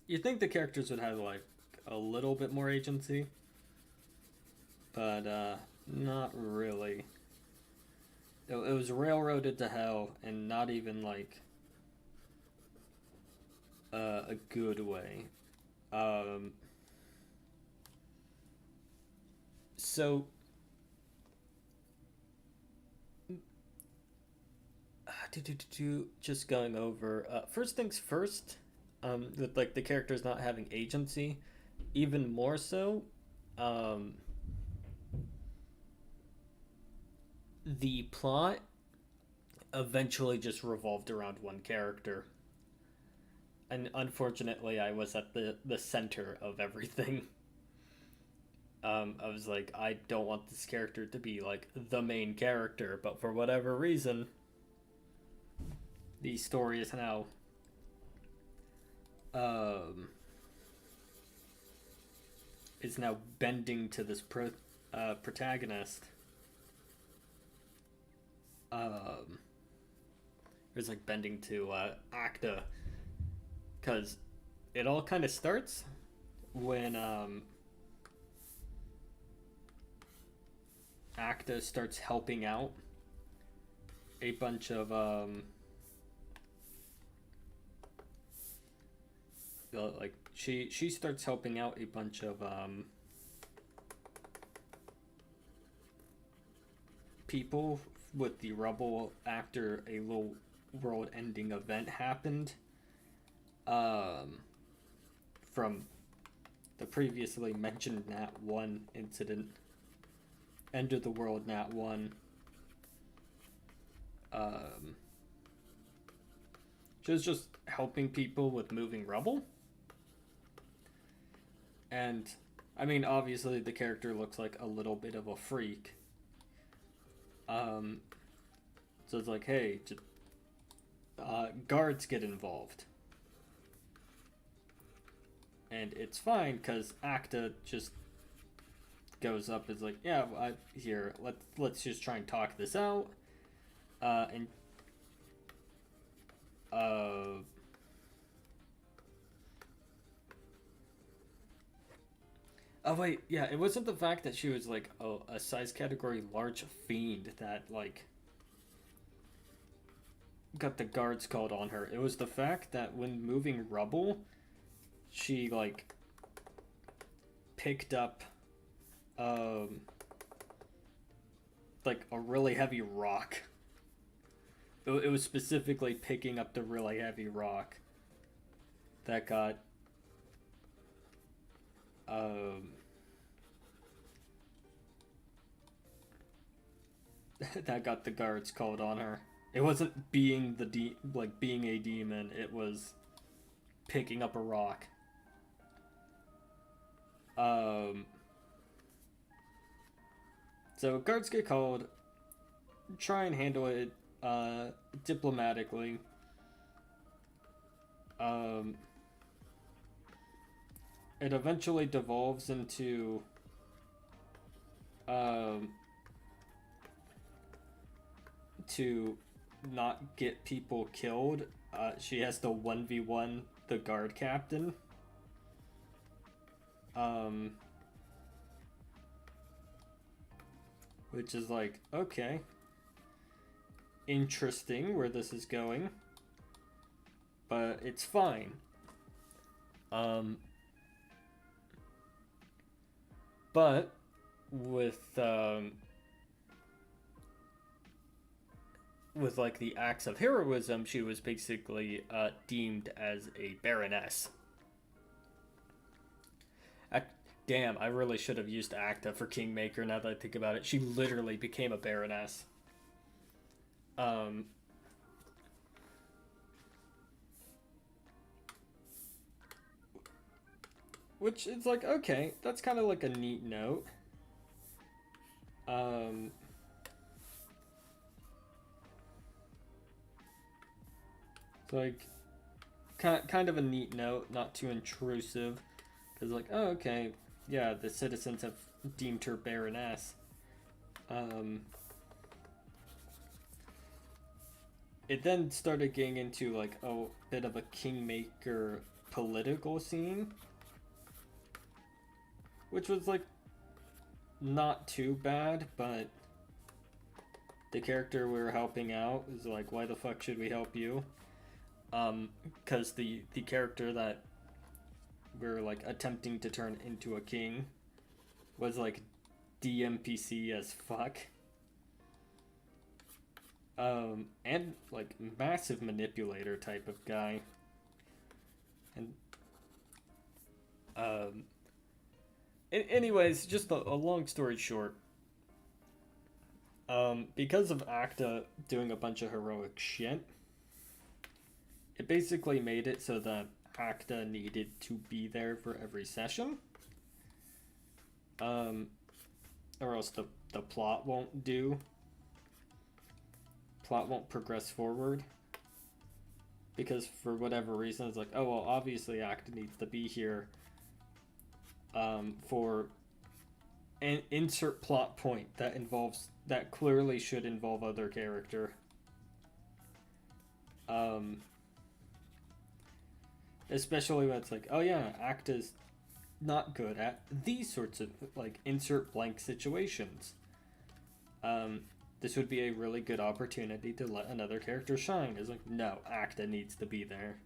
You think the characters would have like a little bit more agency, but not really. It was railroaded to hell, and not even like a good way. So just going over first things first, with like the characters not having agency, even more so, the plot eventually just revolved around one character, and unfortunately I was at the center of everything. I was like, I don't want this character to be like the main character, but for whatever reason, the story is now bending to this protagonist. It's like bending to Acta, because it all kind of starts when Acta starts helping out a bunch of like she starts helping out a bunch of people with the rubble after a little world-ending event happened from the previously mentioned Nat 1 incident. End of the world Nat 1. She was just helping people with moving rubble. And, I mean, obviously the character looks like a little bit of a freak. So it's like, hey, just, guards get involved. And it's fine, because Acta just goes up and is like, yeah, here, let's just try and talk this out. And oh wait, yeah, it wasn't the fact that she was like a size category large fiend that like got the guards called on her. It was the fact that when moving rubble, she like picked up like a really heavy rock. It was specifically picking up the really heavy rock that got um that got the guards called on her. It wasn't being being a demon. It was picking up a rock. So guards get called. Try and handle it diplomatically. It eventually devolves into to not get people killed. She has to 1v1 the guard captain. Which is like, okay, interesting where this is going, but it's fine. But with like the acts of heroism, she was basically deemed as a baroness. Damn, I really should have used Acta for Kingmaker now that I think about it. She literally became a baroness. Which is like, okay, that's kind of like a neat note. It's like kind of a neat note, not too intrusive, because like, oh, okay, yeah, the citizens have deemed her baroness. It then started getting into like a bit of a Kingmaker political scene, which was like not too bad, but the character we were helping out is like, why the fuck should we help you? Because the character that we're like attempting to turn into a king was like DMPC as fuck. And like massive manipulator type of guy. And anyways, just a long story short, because of Acta doing a bunch of heroic shit, it basically made it so that Acta needed to be there for every session. Or else the plot won't do. Plot won't progress forward. Because for whatever reason, it's like, oh, well, obviously Acta needs to be here for an insert plot point that clearly should involve other character. Especially when it's like, oh yeah, Acta's not good at these sorts of like insert blank situations. This would be a really good opportunity to let another character shine. It's like, no, Acta needs to be there.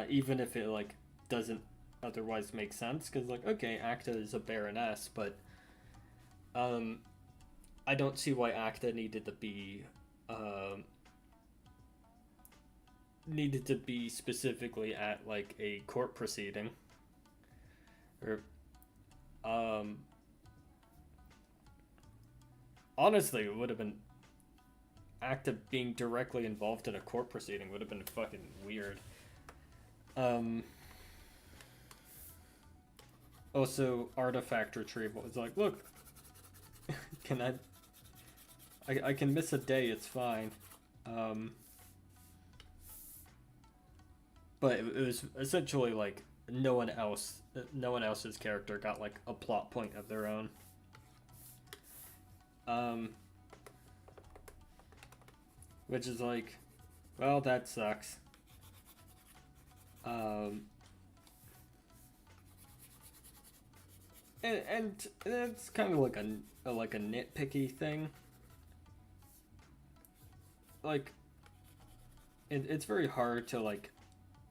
Even if it like doesn't otherwise make sense, because like, okay, Acta is a baroness, but I don't see why Acta needed to be specifically at like a court proceeding, or honestly, it would have been Acta being directly involved in a court proceeding would have been fucking weird. Also, artifact retrieval was like, look, can I can miss a day, it's fine. But it was essentially like no one else's character got like a plot point of their own. Which is like, well, that sucks. And it's kind of like a nitpicky thing. Like, it's very hard to like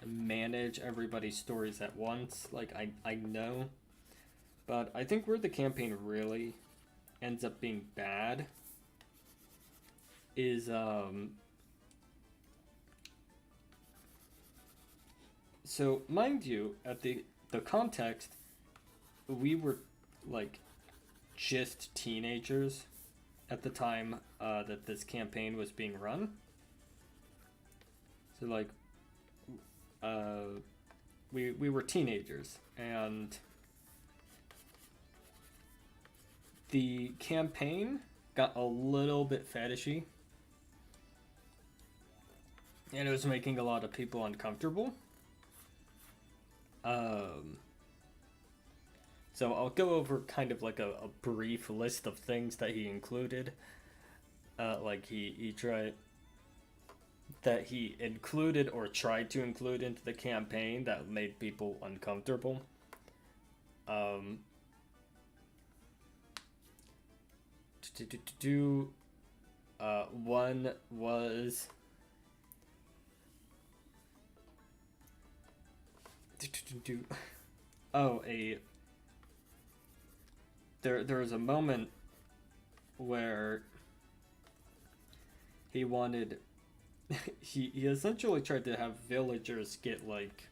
manage everybody's stories at once. Like I know, but I think where the campaign really ends up being bad is so mind you, at the context, we were like just teenagers at the time that this campaign was being run. So like we were teenagers, and the campaign got a little bit fetishy, and it was making a lot of people uncomfortable. So I'll go over kind of like a brief list of things that he included. Like he tried that he included or tried to include into the campaign that made people uncomfortable. One was there was a moment where he wanted he essentially tried to have villagers get like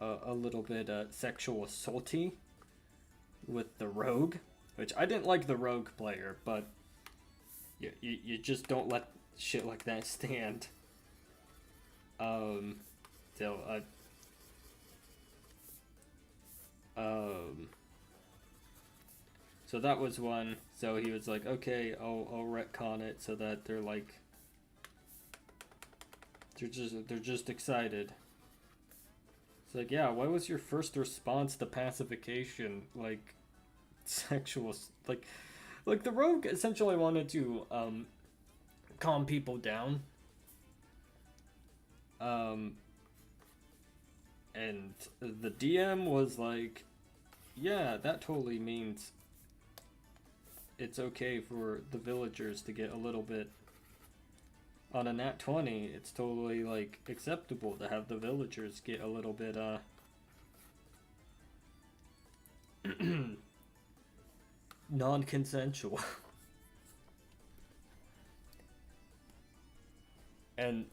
a little bit sexual assaulty with the rogue, which I didn't like the rogue player, but you just don't let shit like that stand. So so that was one. So he was like, okay, I'll retcon it so that they're like they're just excited. It's like, yeah, what was your first response to pacification? Like sexual like the rogue essentially wanted to calm people down. And the DM was like, yeah, that totally means it's okay for the villagers to get a little bit on a nat 20. It's totally like acceptable to have the villagers get a little bit non-consensual. And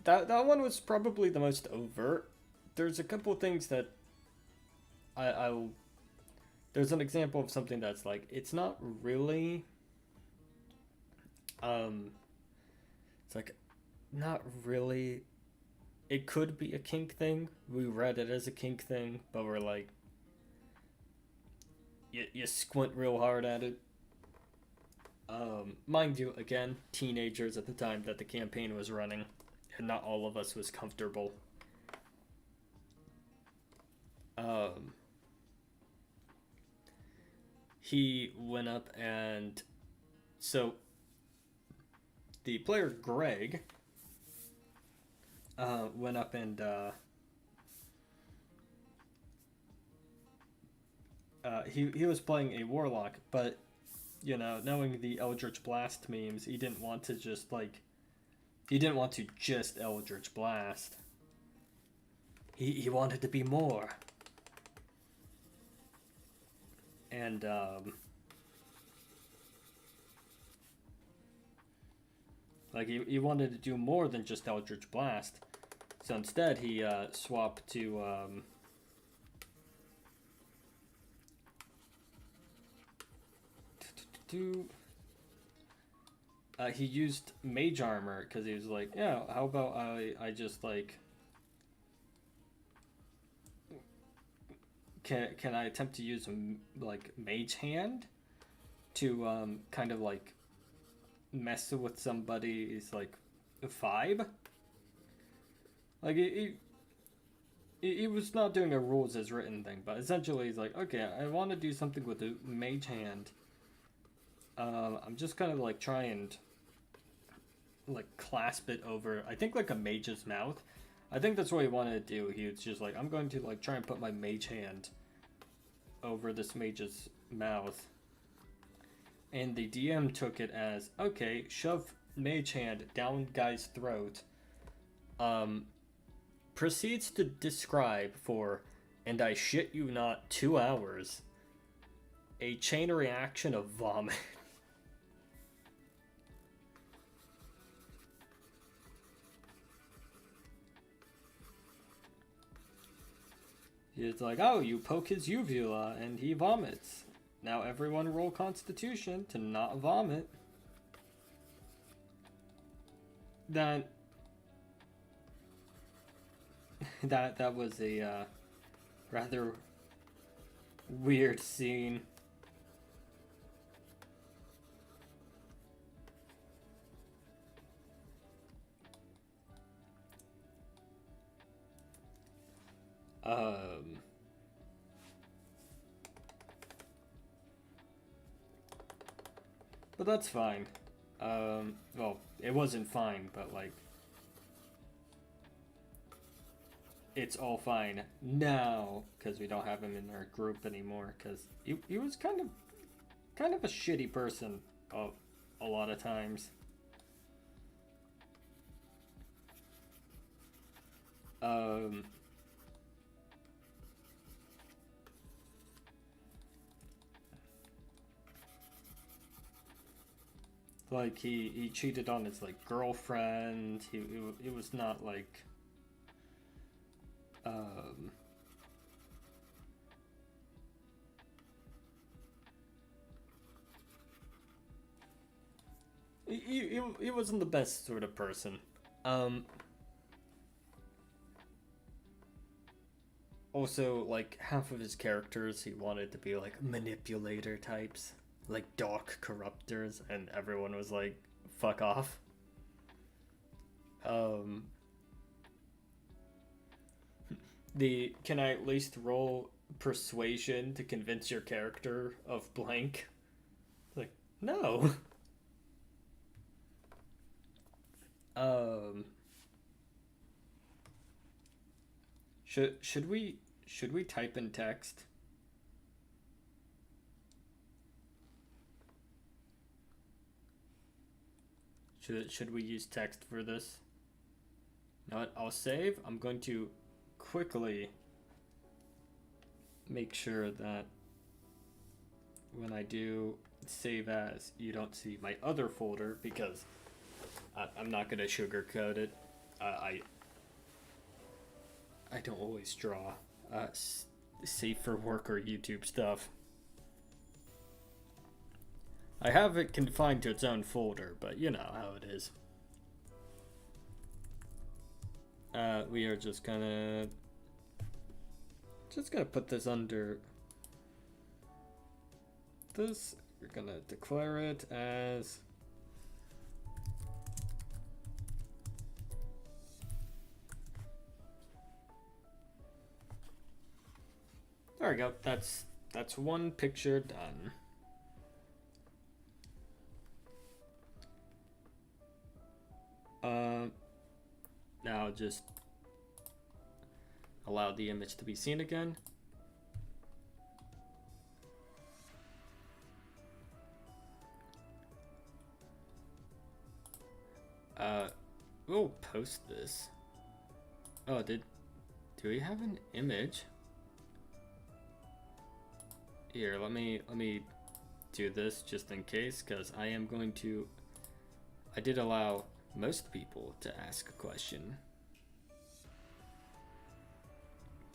that one was probably the most overt. There's a couple things that I'll there's an example of something that's like, it's not really it's like not really, it could be a kink thing. We read it as a kink thing, but we're like, you squint real hard at it. Mind you, again, teenagers at the time that the campaign was running, and not all of us was comfortable. He went up and so the player Greg went up and he was playing a warlock, but you know, knowing the Eldritch Blast memes, he didn't want to just Eldritch Blast. He wanted to be more. And like he wanted to do more than just Eldritch Blast. So instead he swapped to he used Mage Armor because he was like, yeah, how about I just like can I attempt to use like Mage Hand to kind of like mess with somebody's like vibe. Like he was not doing a rules as written thing, but essentially he's like, okay, I want to do something with the Mage Hand. I'm just kind of like try and like clasp it over, I think like a mage's mouth. I think that's what he wanted to do. He was just like, I'm going to like try and put my Mage Hand over this mage's mouth. And the DM took it as, okay, shove Mage Hand down guy's throat. Proceeds to describe for, and I shit you not, 2 hours, A chain reaction of vomit. It's like, oh, you poke his uvula and he vomits. Now everyone roll Constitution to not vomit. That was a rather weird scene. But that's fine. Well, it wasn't fine, but like, it's all fine now because we don't have him in our group anymore. Because he was kind of a shitty person a lot of times. Like he cheated on his like girlfriend. He was not like he wasn't the best sort of person. Also, like half of his characters, he wanted to be like manipulator types, like Doc corruptors, and everyone was like, "Fuck off." Can I at least roll persuasion to convince your character of blank? Like, no. Should we type in text? Should we use text for this? You know what? I'll save. I'm going to quickly make sure that when I do save as, you don't see my other folder because I'm not going to sugarcoat it. I don't always draw safe for work or YouTube stuff. I have it confined to its own folder, but you know how it is. We are just gonna put this under this. We're gonna declare it as there we go. That's one picture done. Now just allow the image to be seen again. We'll post this. Oh, do we have an image? Here, let me do this just in case, because I am going to. I did allow most people to ask a question.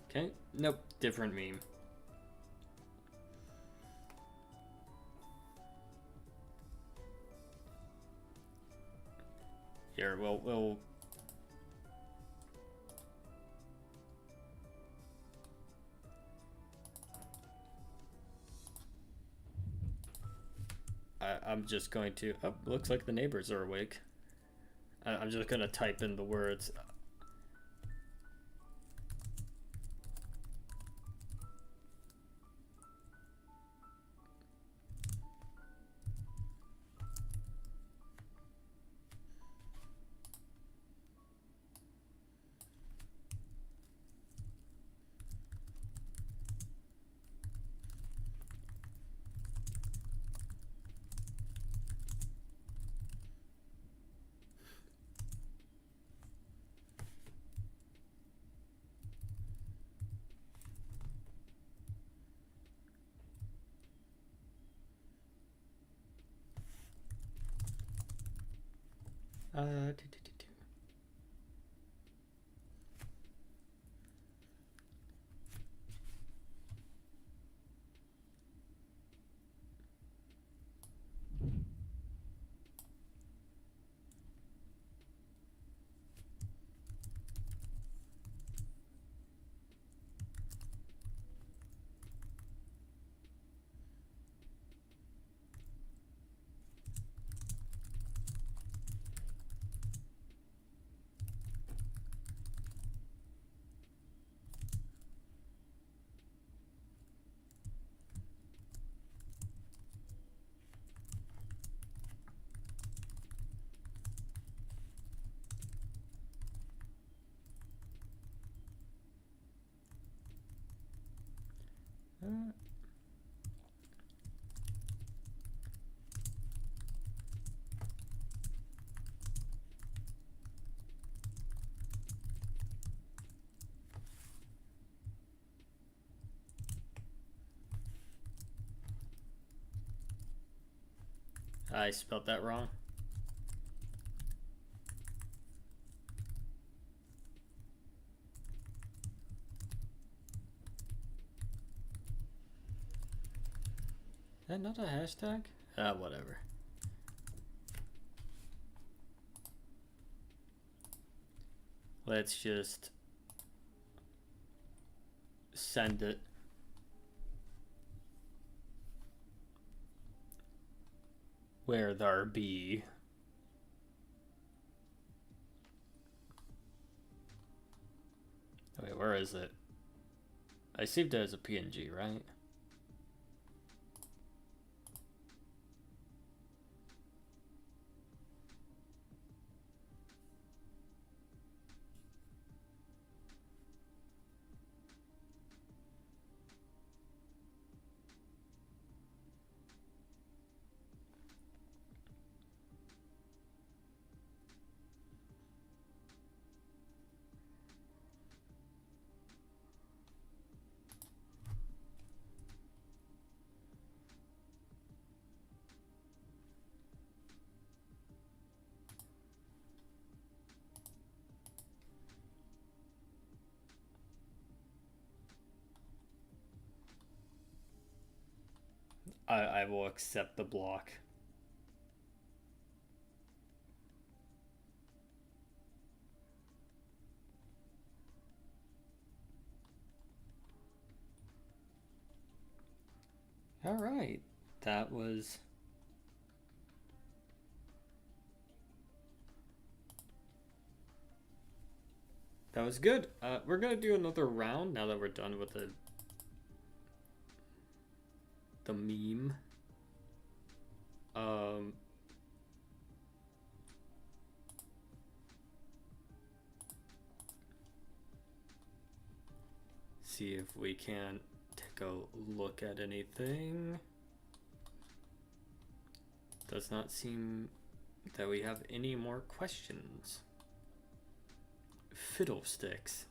Okay, nope, different meme. Here, we'll I'm just going to. Oh, looks like the neighbors are awake. I'm just gonna type in the words. Do. I spelled that wrong. Is that not a hashtag? Whatever. Let's just send it. Where there be. Wait, where is it? I saved it as a PNG, right? I will accept the block. All right, that was good. We're gonna do another round now that we're done with the meme. See if we can take a look at anything. Does not seem that we have any more questions. Fiddlesticks.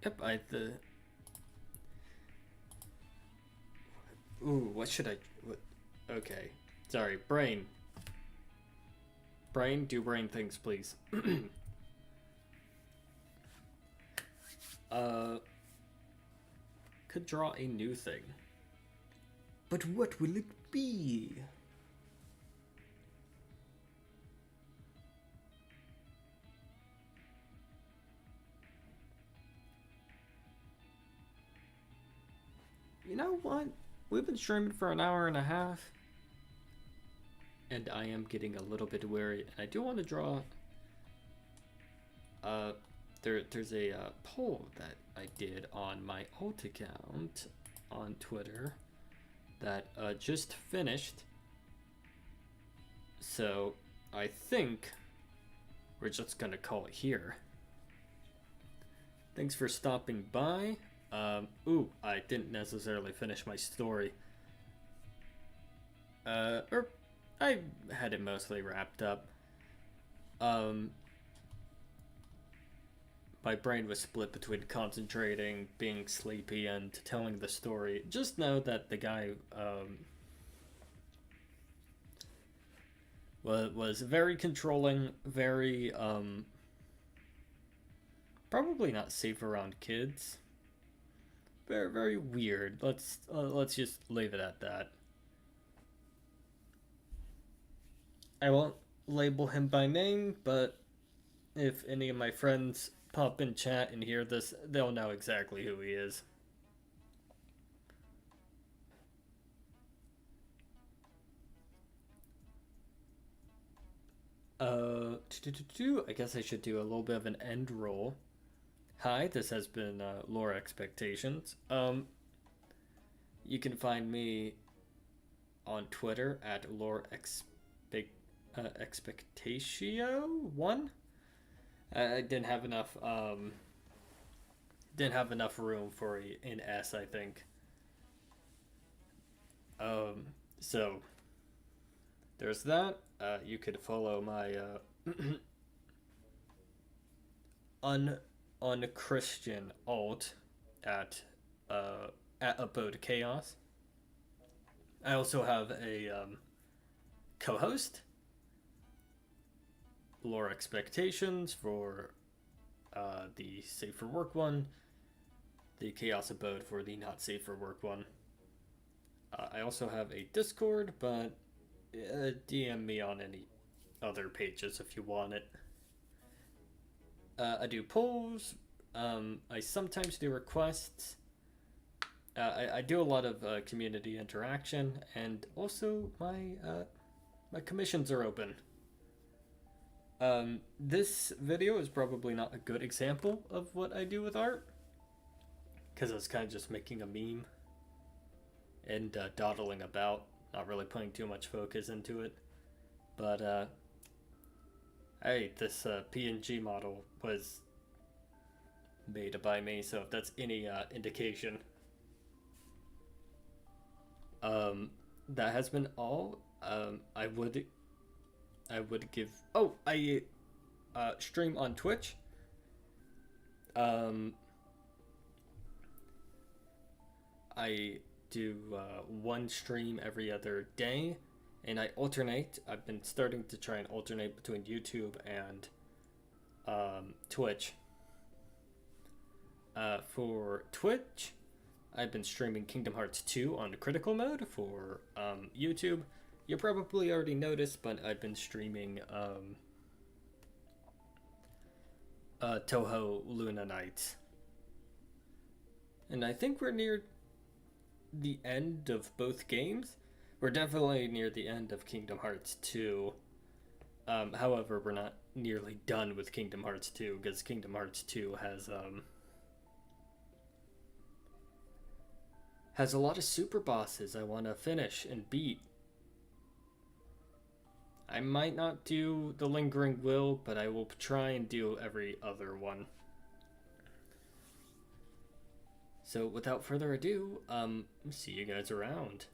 Yep, Ooh, what should I... What? Okay. Sorry, brain. Brain, do brain things, please. could draw a new thing. But what will it be? You know what? We've been streaming for an hour and a half. And I am getting a little bit weary. And I do want to draw... There's a poll that I did on my alt account on Twitter that just finished. So I think we're just gonna call it here. Thanks for stopping by. Ooh, I didn't necessarily finish my story. Or I had it mostly wrapped up. My brain was split between concentrating, being sleepy, and telling the story. Just know that the guy was very controlling, very probably not safe around kids. Very, very weird. Let's just leave it at that. I won't label him by name, but if any of my friends pop in chat and hear this, they'll know exactly who he is. I guess I should do a little bit of an end roll. Hi, this has been Lore Expectations. You can find me on Twitter at Expectatio1. I didn't have enough room for an S, I think. So there's that. You could follow my unchristian alt at Abode Chaos. I also have a co-host, Lore Expectations, for the Safe for Work one, the Chaos Abode for the Not Safe for Work one. I also have a Discord, but DM me on any other pages if you want it. I do polls. I sometimes do requests. I do a lot of community interaction, and also my commissions are open. This video is probably not a good example of what I do with art, because I was kind of just making a meme and dawdling about, not really putting too much focus into it. But hey, this PNG model was made by me, so if that's any indication. That has been all. I would give... Oh, I stream on Twitch. I do one stream every other day, and I alternate. I've been starting to try and alternate between YouTube and Twitch. For Twitch, I've been streaming Kingdom Hearts 2 on critical mode. For YouTube, you probably already noticed, but I've been streaming Touhou Luna Nights. And I think we're near the end of both games. We're definitely near the end of Kingdom Hearts 2. However, we're not nearly done with Kingdom Hearts 2, because Kingdom Hearts 2 has a lot of super bosses I want to finish and beat. I might not do the Lingering Will, but I will try and do every other one. So without further ado, see you guys around.